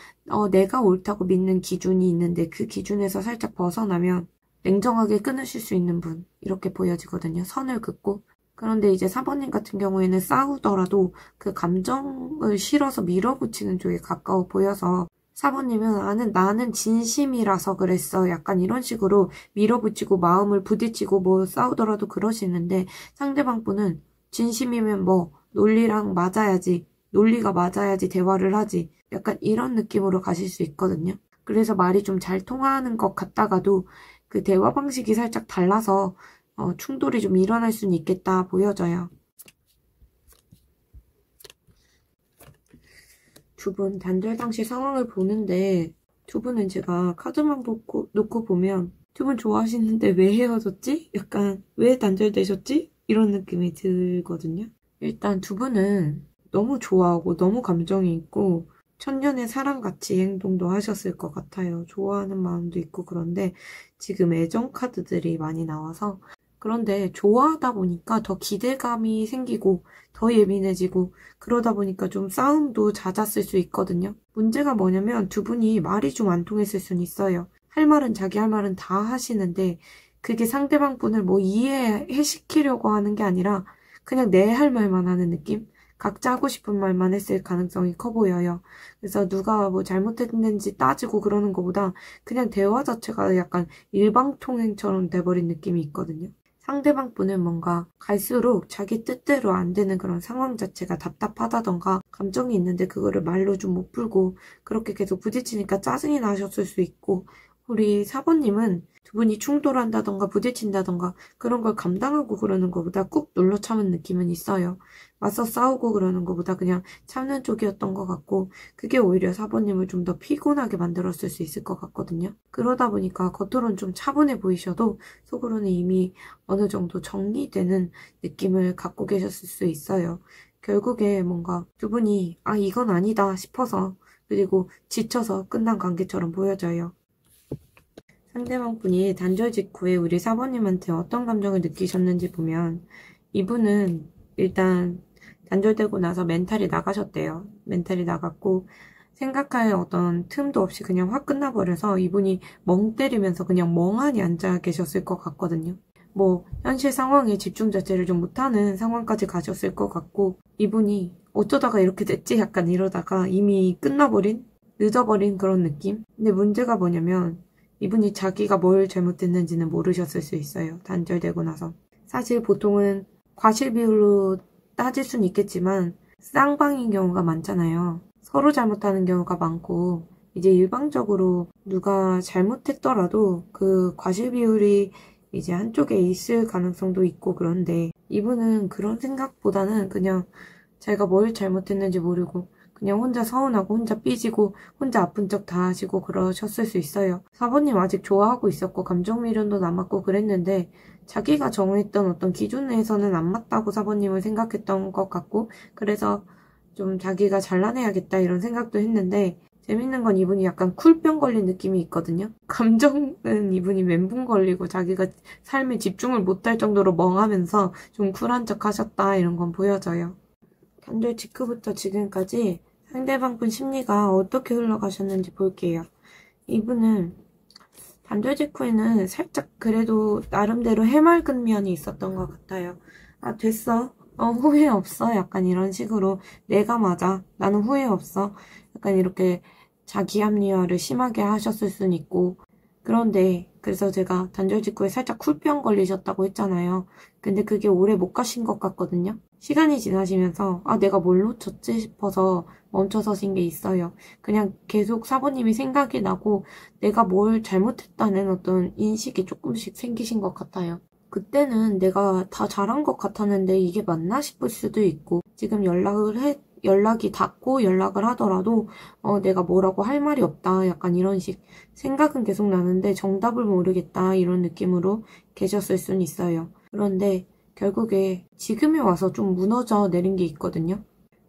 내가 옳다고 믿는 기준이 있는데 그 기준에서 살짝 벗어나면 냉정하게 끊으실 수 있는 분 이렇게 보여지거든요. 선을 긋고. 그런데 이제 4번님 같은 경우에는 싸우더라도 그 감정을 실어서 밀어붙이는 쪽에 가까워 보여서 4번님은 나는 진심이라서 그랬어. 약간 이런 식으로 밀어붙이고 마음을 부딪히고 뭐 싸우더라도 그러시는데 상대방 분은 진심이면 뭐 논리랑 맞아야지. 논리가 맞아야지 대화를 하지. 약간 이런 느낌으로 가실 수 있거든요. 그래서 말이 좀 잘 통하는 것 같다가도 그 대화 방식이 살짝 달라서 충돌이 좀 일어날 수는 있겠다 보여져요. 두 분 단절 당시 상황을 보는데 두 분은 제가 카드만 놓고 보면 두 분 좋아하시는데 왜 헤어졌지? 약간 왜 단절되셨지? 이런 느낌이 들거든요. 일단 두 분은 너무 좋아하고 너무 감정이 있고 천년의 사랑같이 행동도 하셨을 것 같아요. 좋아하는 마음도 있고 그런데 지금 애정 카드들이 많이 나와서 그런데 좋아하다 보니까 더 기대감이 생기고 더 예민해지고 그러다 보니까 좀 싸움도 잦았을 수 있거든요. 문제가 뭐냐면 두 분이 말이 좀 안 통했을 수는 있어요. 할 말은 자기 할 말은 다 하시는데 그게 상대방 분을 뭐 이해시키려고 하는 게 아니라 그냥 내 할 말만 하는 느낌? 각자 하고 싶은 말만 했을 가능성이 커 보여요. 그래서 누가 뭐 잘못했는지 따지고 그러는 것보다 그냥 대화 자체가 약간 일방통행처럼 돼버린 느낌이 있거든요. 상대방 분은 뭔가 갈수록 자기 뜻대로 안 되는 그런 상황 자체가 답답하다던가 감정이 있는데 그거를 말로 좀 못 풀고 그렇게 계속 부딪히니까 짜증이 나셨을 수 있고 우리 사번님은 두 분이 충돌한다던가 부딪힌다던가 그런 걸 감당하고 그러는 것보다 꾹 눌러 참은 느낌은 있어요. 맞서 싸우고 그러는 것보다 그냥 참는 쪽이었던 것 같고 그게 오히려 사번님을 좀 더 피곤하게 만들었을 수 있을 것 같거든요. 그러다 보니까 겉으로는 좀 차분해 보이셔도 속으로는 이미 어느 정도 정리되는 느낌을 갖고 계셨을 수 있어요. 결국에 뭔가 두 분이 아 이건 아니다 싶어서 그리고 지쳐서 끝난 관계처럼 보여져요. 상대방 분이 단절 직후에 우리 사모님한테 어떤 감정을 느끼셨는지 보면 이분은 일단 단절되고 나서 멘탈이 나가셨대요. 멘탈이 나갔고 생각할 어떤 틈도 없이 그냥 확 끝나버려서 이분이 멍 때리면서 그냥 멍하니 앉아 계셨을 것 같거든요. 뭐 현실 상황에 집중 자체를 좀 못하는 상황까지 가셨을 것 같고 이분이 어쩌다가 이렇게 됐지? 약간 이러다가 이미 끝나버린? 늦어버린 그런 느낌? 근데 문제가 뭐냐면 이분이 자기가 뭘 잘못했는지는 모르셨을 수 있어요. 단절되고 나서. 사실 보통은 과실 비율로 따질 수는 있겠지만 쌍방인 경우가 많잖아요. 서로 잘못하는 경우가 많고 이제 일방적으로 누가 잘못했더라도 그 과실 비율이 이제 한쪽에 있을 가능성도 있고 그런데 이분은 그런 생각보다는 그냥 자기가 뭘 잘못했는지 모르고 그냥 혼자 서운하고 혼자 삐지고 혼자 아픈 척 다 하시고 그러셨을 수 있어요. 사모님 아직 좋아하고 있었고 감정 미련도 남았고 그랬는데 자기가 정했던 어떤 기준 내에서는 안 맞다고 사모님은 생각했던 것 같고 그래서 좀 자기가 잘라내야겠다 이런 생각도 했는데 재밌는 건 이분이 약간 쿨병 걸린 느낌이 있거든요. 감정은 이분이 멘붕 걸리고 자기가 삶에 집중을 못할 정도로 멍하면서 좀 쿨한 척 하셨다 이런 건 보여져요. 단절 직후부터 지금까지 상대방 분 심리가 어떻게 흘러가셨는지 볼게요. 이분은 단절 직후에는 살짝 그래도 나름대로 해맑은 면이 있었던 것 같아요. 아 됐어. 후회 없어. 약간 이런 식으로 내가 맞아. 나는 후회 없어. 약간 이렇게 자기 합리화를 심하게 하셨을 순 있고 그런데 그래서 제가 단절 직후에 살짝 쿨병 걸리셨다고 했잖아요. 근데 그게 오래 못 가신 것 같거든요. 시간이 지나시면서 아 내가 뭘 놓쳤지 싶어서 멈춰서신 게 있어요. 그냥 계속 사부님이 생각이 나고 내가 뭘 잘못했다는 어떤 인식이 조금씩 생기신 것 같아요. 그때는 내가 다 잘한 것 같았는데 이게 맞나 싶을 수도 있고 지금 연락이 닿고 연락을 하더라도 내가 뭐라고 할 말이 없다 약간 이런 식 생각은 계속 나는데 정답을 모르겠다 이런 느낌으로 계셨을 수는 있어요. 그런데 결국에 지금에 와서 좀 무너져 내린 게 있거든요.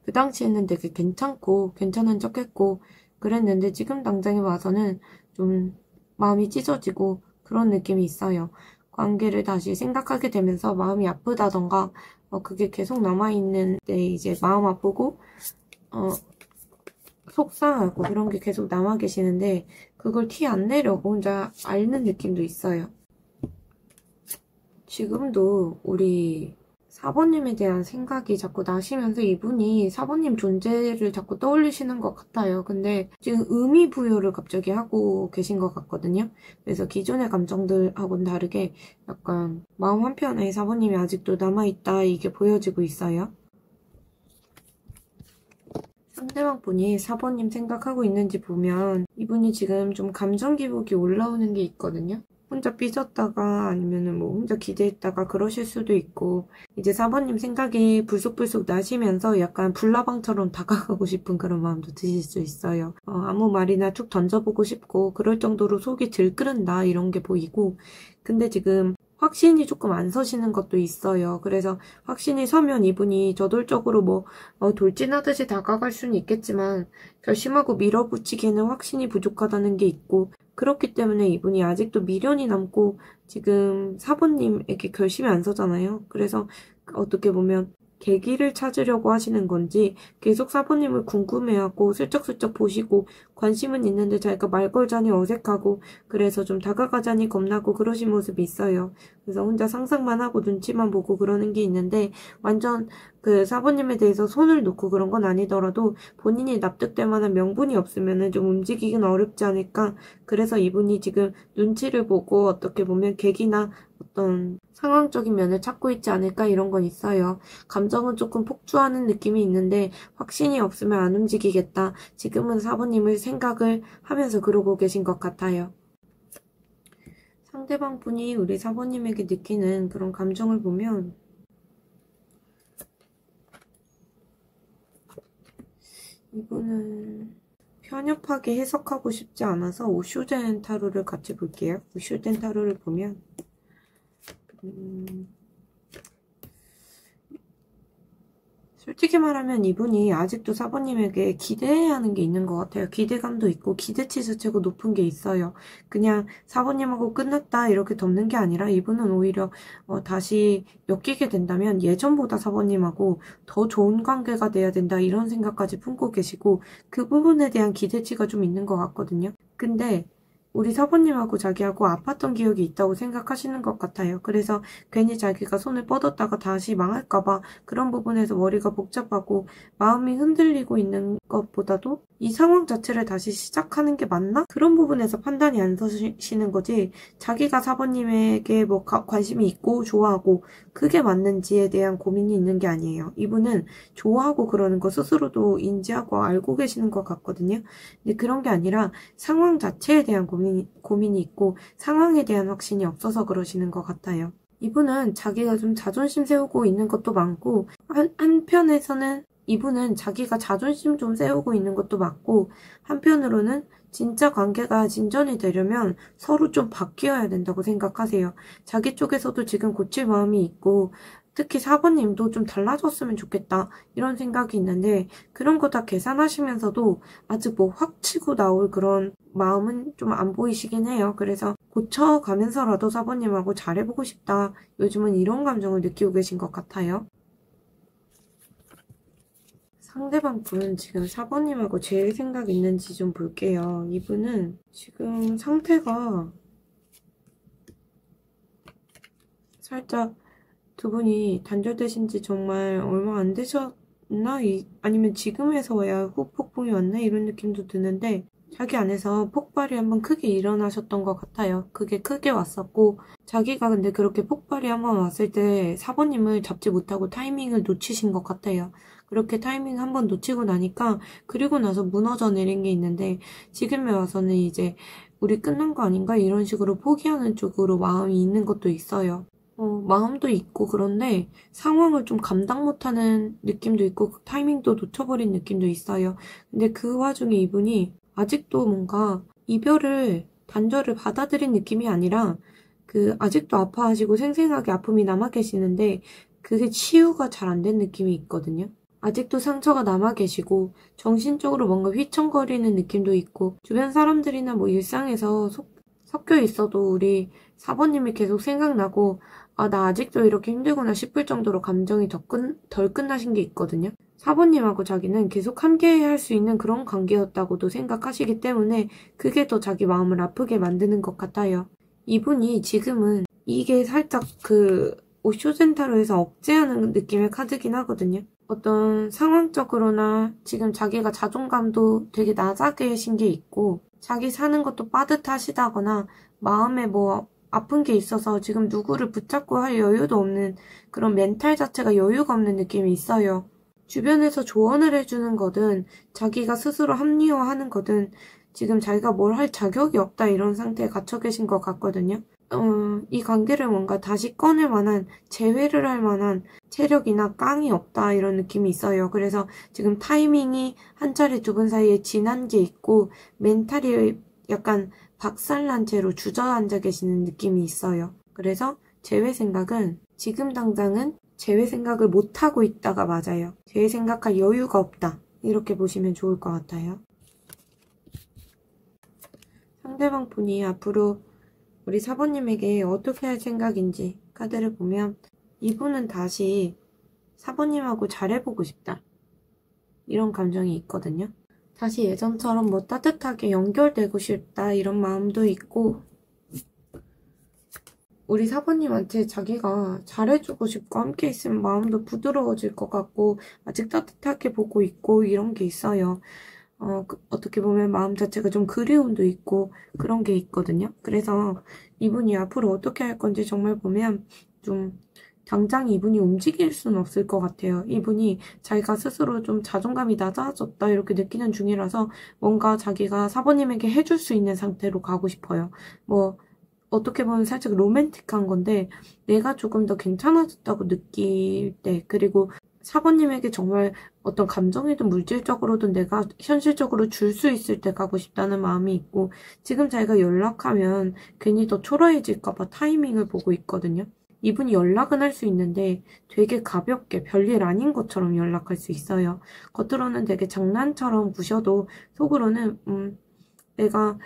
그 당시에는 되게 괜찮고 괜찮은 척했고 그랬는데 지금 당장에 와서는 좀 마음이 찢어지고 그런 느낌이 있어요. 관계를 다시 생각하게 되면서 마음이 아프다던가 그게 계속 남아있는데 이제 마음 아프고 속상하고 그런 게 계속 남아 계시는데 그걸 티 안 내려고 혼자 앓는 느낌도 있어요. 지금도 우리 사모님에 대한 생각이 자꾸 나시면서 이분이 사모님 존재를 자꾸 떠올리시는 것 같아요. 근데 지금 의미 부여를 갑자기 하고 계신 것 같거든요. 그래서 기존의 감정들하고는 다르게 약간 마음 한편에 사모님이 아직도 남아있다 이게 보여지고 있어요. 상대방 분이 사모님 생각하고 있는지 보면 이분이 지금 좀 감정 기복이 올라오는 게 있거든요. 혼자 삐졌다가 아니면은 뭐 혼자 기대했다가 그러실 수도 있고 이제 사모님 생각이 불쑥불쑥 나시면서 약간 불나방처럼 다가가고 싶은 그런 마음도 드실 수 있어요. 아무 말이나 툭 던져보고 싶고 그럴 정도로 속이 들끓는다 이런 게 보이고 근데 지금 확신이 조금 안 서시는 것도 있어요. 그래서 확신이 서면 이분이 저돌적으로 돌진하듯이 다가갈 수는 있겠지만 결심하고 밀어붙이기에는 확신이 부족하다는 게 있고 그렇기 때문에 이분이 아직도 미련이 남고 지금 사부님에게 결심이 안 서잖아요. 그래서 어떻게 보면 계기를 찾으려고 하시는 건지 계속 사부님을 궁금해하고 슬쩍슬쩍 보시고 관심은 있는데 자기가 말 걸자니 어색하고 그래서 좀 다가가자니 겁나고 그러신 모습이 있어요. 그래서 혼자 상상만 하고 눈치만 보고 그러는 게 있는데 완전 그 사부님에 대해서 손을 놓고 그런 건 아니더라도 본인이 납득될 만한 명분이 없으면 좀 움직이긴 어렵지 않을까. 그래서 이분이 지금 눈치를 보고 어떻게 보면 계기나 어떤 상황적인 면을 찾고 있지 않을까 이런 건 있어요. 감정은 조금 폭주하는 느낌이 있는데 확신이 없으면 안 움직이겠다. 지금은 사부님을 생각을 하면서 그러고 계신 것 같아요. 상대방 분이 우리 사모님에게 느끼는 그런 감정을 보면 이분은 편협하게 해석하고 싶지 않아서 오쇼덴 타로를 같이 볼게요. 오쇼덴 타로를 보면 솔직히 말하면 이분이 아직도 사모님에게 기대하는 게 있는 것 같아요. 기대감도 있고 기대치 자체가 높은 게 있어요. 그냥 사모님하고 끝났다 이렇게 덮는 게 아니라 이분은 오히려 다시 엮이게 된다면 예전보다 사모님하고 더 좋은 관계가 돼야 된다 이런 생각까지 품고 계시고 그 부분에 대한 기대치가 좀 있는 것 같거든요. 근데 우리 사모님하고 자기하고 아팠던 기억이 있다고 생각하시는 것 같아요. 그래서 괜히 자기가 손을 뻗었다가 다시 망할까봐 그런 부분에서 머리가 복잡하고 마음이 흔들리고 있는 것보다도 이 상황 자체를 다시 시작하는 게 맞나? 그런 부분에서 판단이 안 서시는 거지 자기가 사모님에게 뭐 관심이 있고 좋아하고 그게 맞는지에 대한 고민이 있는 게 아니에요. 이분은 좋아하고 그러는 거 스스로도 인지하고 알고 계시는 것 같거든요. 근데 그런 게 아니라 상황 자체에 대한 고민이 있고 상황에 대한 확신이 없어서 그러시는 것 같아요. 이분은 자기가 좀 자존심 세우고 있는 것도 많고 한편에서는 이분은 자기가 자존심 좀 세우고 있는 것도 맞고 한편으로는 진짜 관계가 진전이 되려면 서로 좀 바뀌어야 된다고 생각하세요. 자기 쪽에서도 지금 고칠 마음이 있고 특히 사부님도 좀 달라졌으면 좋겠다 이런 생각이 있는데 그런 거 다 계산하시면서도 아직 뭐 확 치고 나올 그런 마음은 좀 안 보이시긴 해요. 그래서 고쳐가면서라도 사부님하고 잘해보고 싶다. 요즘은 이런 감정을 느끼고 계신 것 같아요. 상대방 분은 지금 사부님하고 제일 생각 있는지 좀 볼게요. 이분은 지금 상태가 살짝 두 분이 단절되신 지 정말 얼마 안 되셨나? 아니면 지금에서야 후폭풍이 왔나? 이런 느낌도 드는데 자기 안에서 폭발이 한번 크게 일어나셨던 것 같아요. 그게 크게 왔었고 자기가 근데 그렇게 폭발이 한번 왔을 때 사부님을 잡지 못하고 타이밍을 놓치신 것 같아요. 그렇게 타이밍 한번 놓치고 나니까 그리고 나서 무너져 내린 게 있는데 지금에 와서는 이제 우리 끝난 거 아닌가? 이런 식으로 포기하는 쪽으로 마음이 있는 것도 있어요. 마음도 있고 그런데 상황을 좀 감당 못하는 느낌도 있고 타이밍도 놓쳐버린 느낌도 있어요. 근데 그 와중에 이분이 아직도 뭔가 단절을 받아들인 느낌이 아니라 아직도 아파하시고 생생하게 아픔이 남아 계시는데 그게 치유가 잘 안 된 느낌이 있거든요. 아직도 상처가 남아 계시고 정신적으로 뭔가 휘청거리는 느낌도 있고 주변 사람들이나 뭐 일상에서 섞여 있어도 우리 사부님이 계속 생각나고 나 아직도 이렇게 힘들구나 싶을 정도로 감정이 덜 끝나신 게 있거든요. 사부님하고 자기는 계속 함께 할 수 있는 그런 관계였다고도 생각하시기 때문에 그게 더 자기 마음을 아프게 만드는 것 같아요. 이분이 지금은 이게 살짝 오쇼센타로에서 억제하는 느낌의 카드긴 하거든요. 어떤 상황적으로나 지금 자기가 자존감도 되게 낮아 계신 게 있고 자기 사는 것도 빠듯하시다거나 마음에 뭐 아픈 게 있어서 지금 누구를 붙잡고 할 여유도 없는 그런 멘탈 자체가 여유가 없는 느낌이 있어요. 주변에서 조언을 해주는 거든 자기가 스스로 합리화하는 거든 지금 자기가 뭘 할 자격이 없다 이런 상태에 갇혀 계신 것 같거든요. 이 관계를 뭔가 다시 꺼낼 만한 재회를 할 만한 체력이나 깡이 없다 이런 느낌이 있어요. 그래서 지금 타이밍이 한 차례 두 분 사이에 지난 게 있고 멘탈이 약간 박살난 채로 주저앉아 계시는 느낌이 있어요. 그래서 재회 생각은 지금 당장은 재회 생각을 못하고 있다가 맞아요. 재회 생각할 여유가 없다. 이렇게 보시면 좋을 것 같아요. 상대방 분이 앞으로 우리 사부님에게 어떻게 할 생각인지 카드를 보면 이분은 다시 사부님하고 잘해보고 싶다. 이런 감정이 있거든요. 다시 예전처럼 뭐 따뜻하게 연결되고 싶다 이런 마음도 있고 우리 사부님한테 자기가 잘해주고 싶고 함께 있으면 마음도 부드러워질 것 같고 아직 따뜻하게 보고 있고 이런 게 있어요. 어떻게 보면 마음 자체가 좀 그리움도 있고 그런 게 있거든요. 그래서 이분이 앞으로 어떻게 할 건지 정말 보면 좀 당장 이분이 움직일 수는 없을 것 같아요. 이분이 자기가 스스로 좀 자존감이 낮아졌다 이렇게 느끼는 중이라서 뭔가 자기가 사부님에게 해줄 수 있는 상태로 가고 싶어요. 뭐 어떻게 보면 살짝 로맨틱한 건데 내가 조금 더 괜찮아졌다고 느낄 때 그리고 사부님에게 정말 어떤 감정이든 물질적으로든 내가 현실적으로 줄 수 있을 때 가고 싶다는 마음이 있고 지금 자기가 연락하면 괜히 더 초라해질까 봐 타이밍을 보고 있거든요. 이분이 연락은 할 수 있는데 되게 가볍게 별일 아닌 것처럼 연락할 수 있어요. 겉으로는 되게 장난처럼 구셔도 속으로는 내가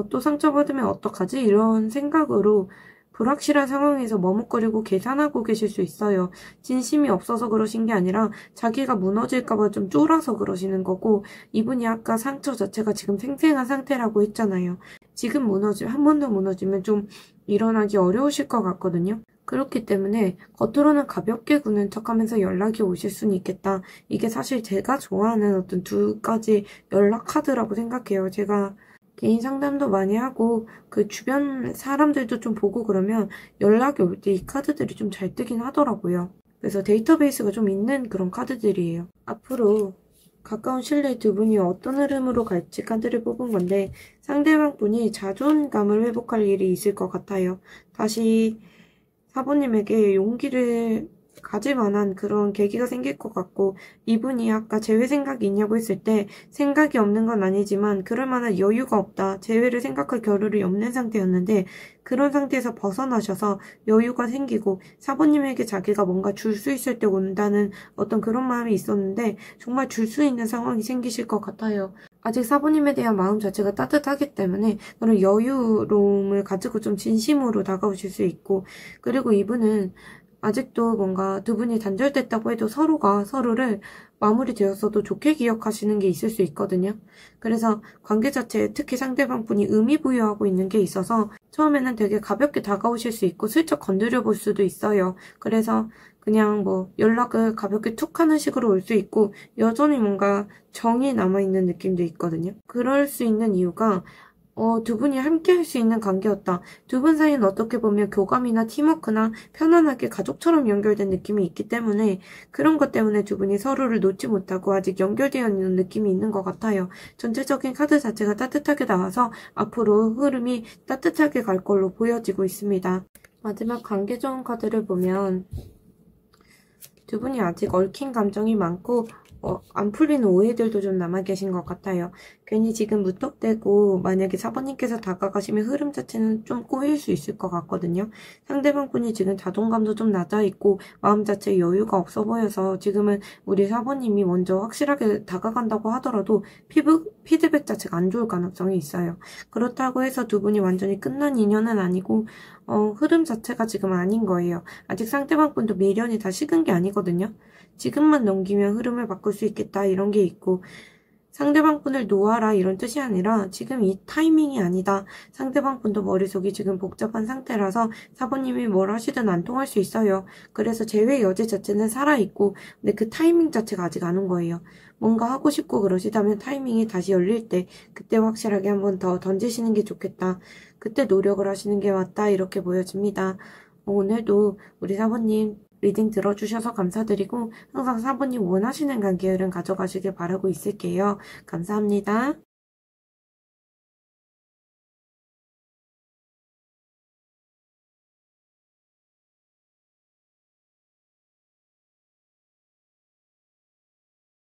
또 상처받으면 어떡하지? 이런 생각으로 불확실한 상황에서 머뭇거리고 계산하고 계실 수 있어요. 진심이 없어서 그러신 게 아니라 자기가 무너질까봐 좀 쫄아서 그러시는 거고 이분이 아까 상처 자체가 지금 생생한 상태라고 했잖아요. 지금 한 번 더 무너지면 좀 일어나기 어려우실 것 같거든요. 그렇기 때문에 겉으로는 가볍게 구는 척하면서 연락이 오실 수는 있겠다. 이게 사실 제가 좋아하는 어떤 두 가지 연락 카드라고 생각해요. 제가 개인 상담도 많이 하고 그 주변 사람들도 좀 보고 그러면 연락이 올 때 이 카드들이 좀 잘 뜨긴 하더라고요. 그래서 데이터베이스가 좀 있는 그런 카드들이에요. 앞으로 가까운 신뢰 두 분이 어떤 흐름으로 갈지 카드를 뽑은 건데 상대방 분이 자존감을 회복할 일이 있을 것 같아요. 다시 사부님에게 용기를 가질 만한 그런 계기가 생길 것 같고 이분이 아까 재회 생각이 있냐고 했을 때 생각이 없는 건 아니지만 그럴 만한 여유가 없다. 재회를 생각할 겨를이 없는 상태였는데 그런 상태에서 벗어나셔서 여유가 생기고 사부님에게 자기가 뭔가 줄 수 있을 때 온다는 어떤 그런 마음이 있었는데 정말 줄 수 있는 상황이 생기실 것 같아요. 아직 사부님에 대한 마음 자체가 따뜻하기 때문에 그런 여유로움을 가지고 좀 진심으로 다가오실 수 있고 그리고 이분은 아직도 뭔가 두 분이 단절됐다고 해도 서로가 서로를 마무리되었어도 좋게 기억하시는 게 있을 수 있거든요. 그래서 관계 자체에 특히 상대방 분이 의미 부여하고 있는 게 있어서 처음에는 되게 가볍게 다가오실 수 있고 슬쩍 건드려 볼 수도 있어요. 그래서 그냥 뭐 연락을 가볍게 툭 하는 식으로 올 수 있고 여전히 뭔가 정이 남아있는 느낌도 있거든요. 그럴 수 있는 이유가 두 분이 함께 할 수 있는 관계였다. 두 분 사이는 어떻게 보면 교감이나 팀워크나 편안하게 가족처럼 연결된 느낌이 있기 때문에 그런 것 때문에 두 분이 서로를 놓지 못하고 아직 연결되어 있는 느낌이 있는 것 같아요. 전체적인 카드 자체가 따뜻하게 나와서 앞으로 흐름이 따뜻하게 갈 걸로 보여지고 있습니다. 마지막 관계 좋은 카드를 보면 두 분이 아직 얽힌 감정이 많고 안 풀리는 오해들도 좀 남아 계신 것 같아요. 괜히 지금 무턱대고 만약에 사부님께서 다가가시면 흐름 자체는 좀 꼬일 수 있을 것 같거든요. 상대방 분이 지금 자존감도 좀 낮아 있고 마음 자체에 여유가 없어 보여서 지금은 우리 사부님이 먼저 확실하게 다가간다고 하더라도 피드백 자체가 안 좋을 가능성이 있어요. 그렇다고 해서 두 분이 완전히 끝난 인연은 아니고 흐름 자체가 지금 아닌 거예요. 아직 상대방 분도 미련이 다 식은 게 아니거든요. 지금만 넘기면 흐름을 바꿀 수 있겠다 이런 게 있고 상대방 분을 놓아라 이런 뜻이 아니라 지금 이 타이밍이 아니다. 상대방 분도 머릿속이 지금 복잡한 상태라서 사부님이 뭘 하시든 안 통할 수 있어요. 그래서 재회 여지 자체는 살아있고 근데 그 타이밍 자체가 아직 안 온 거예요. 뭔가 하고 싶고 그러시다면 타이밍이 다시 열릴 때 그때 확실하게 한번 더 던지시는 게 좋겠다. 그때 노력을 하시는 게 맞다 이렇게 보여집니다. 오늘도 우리 사부님 리딩 들어주셔서 감사드리고 항상 사부님 원하시는 관계를 가져가시길 바라고 있을게요. 감사합니다.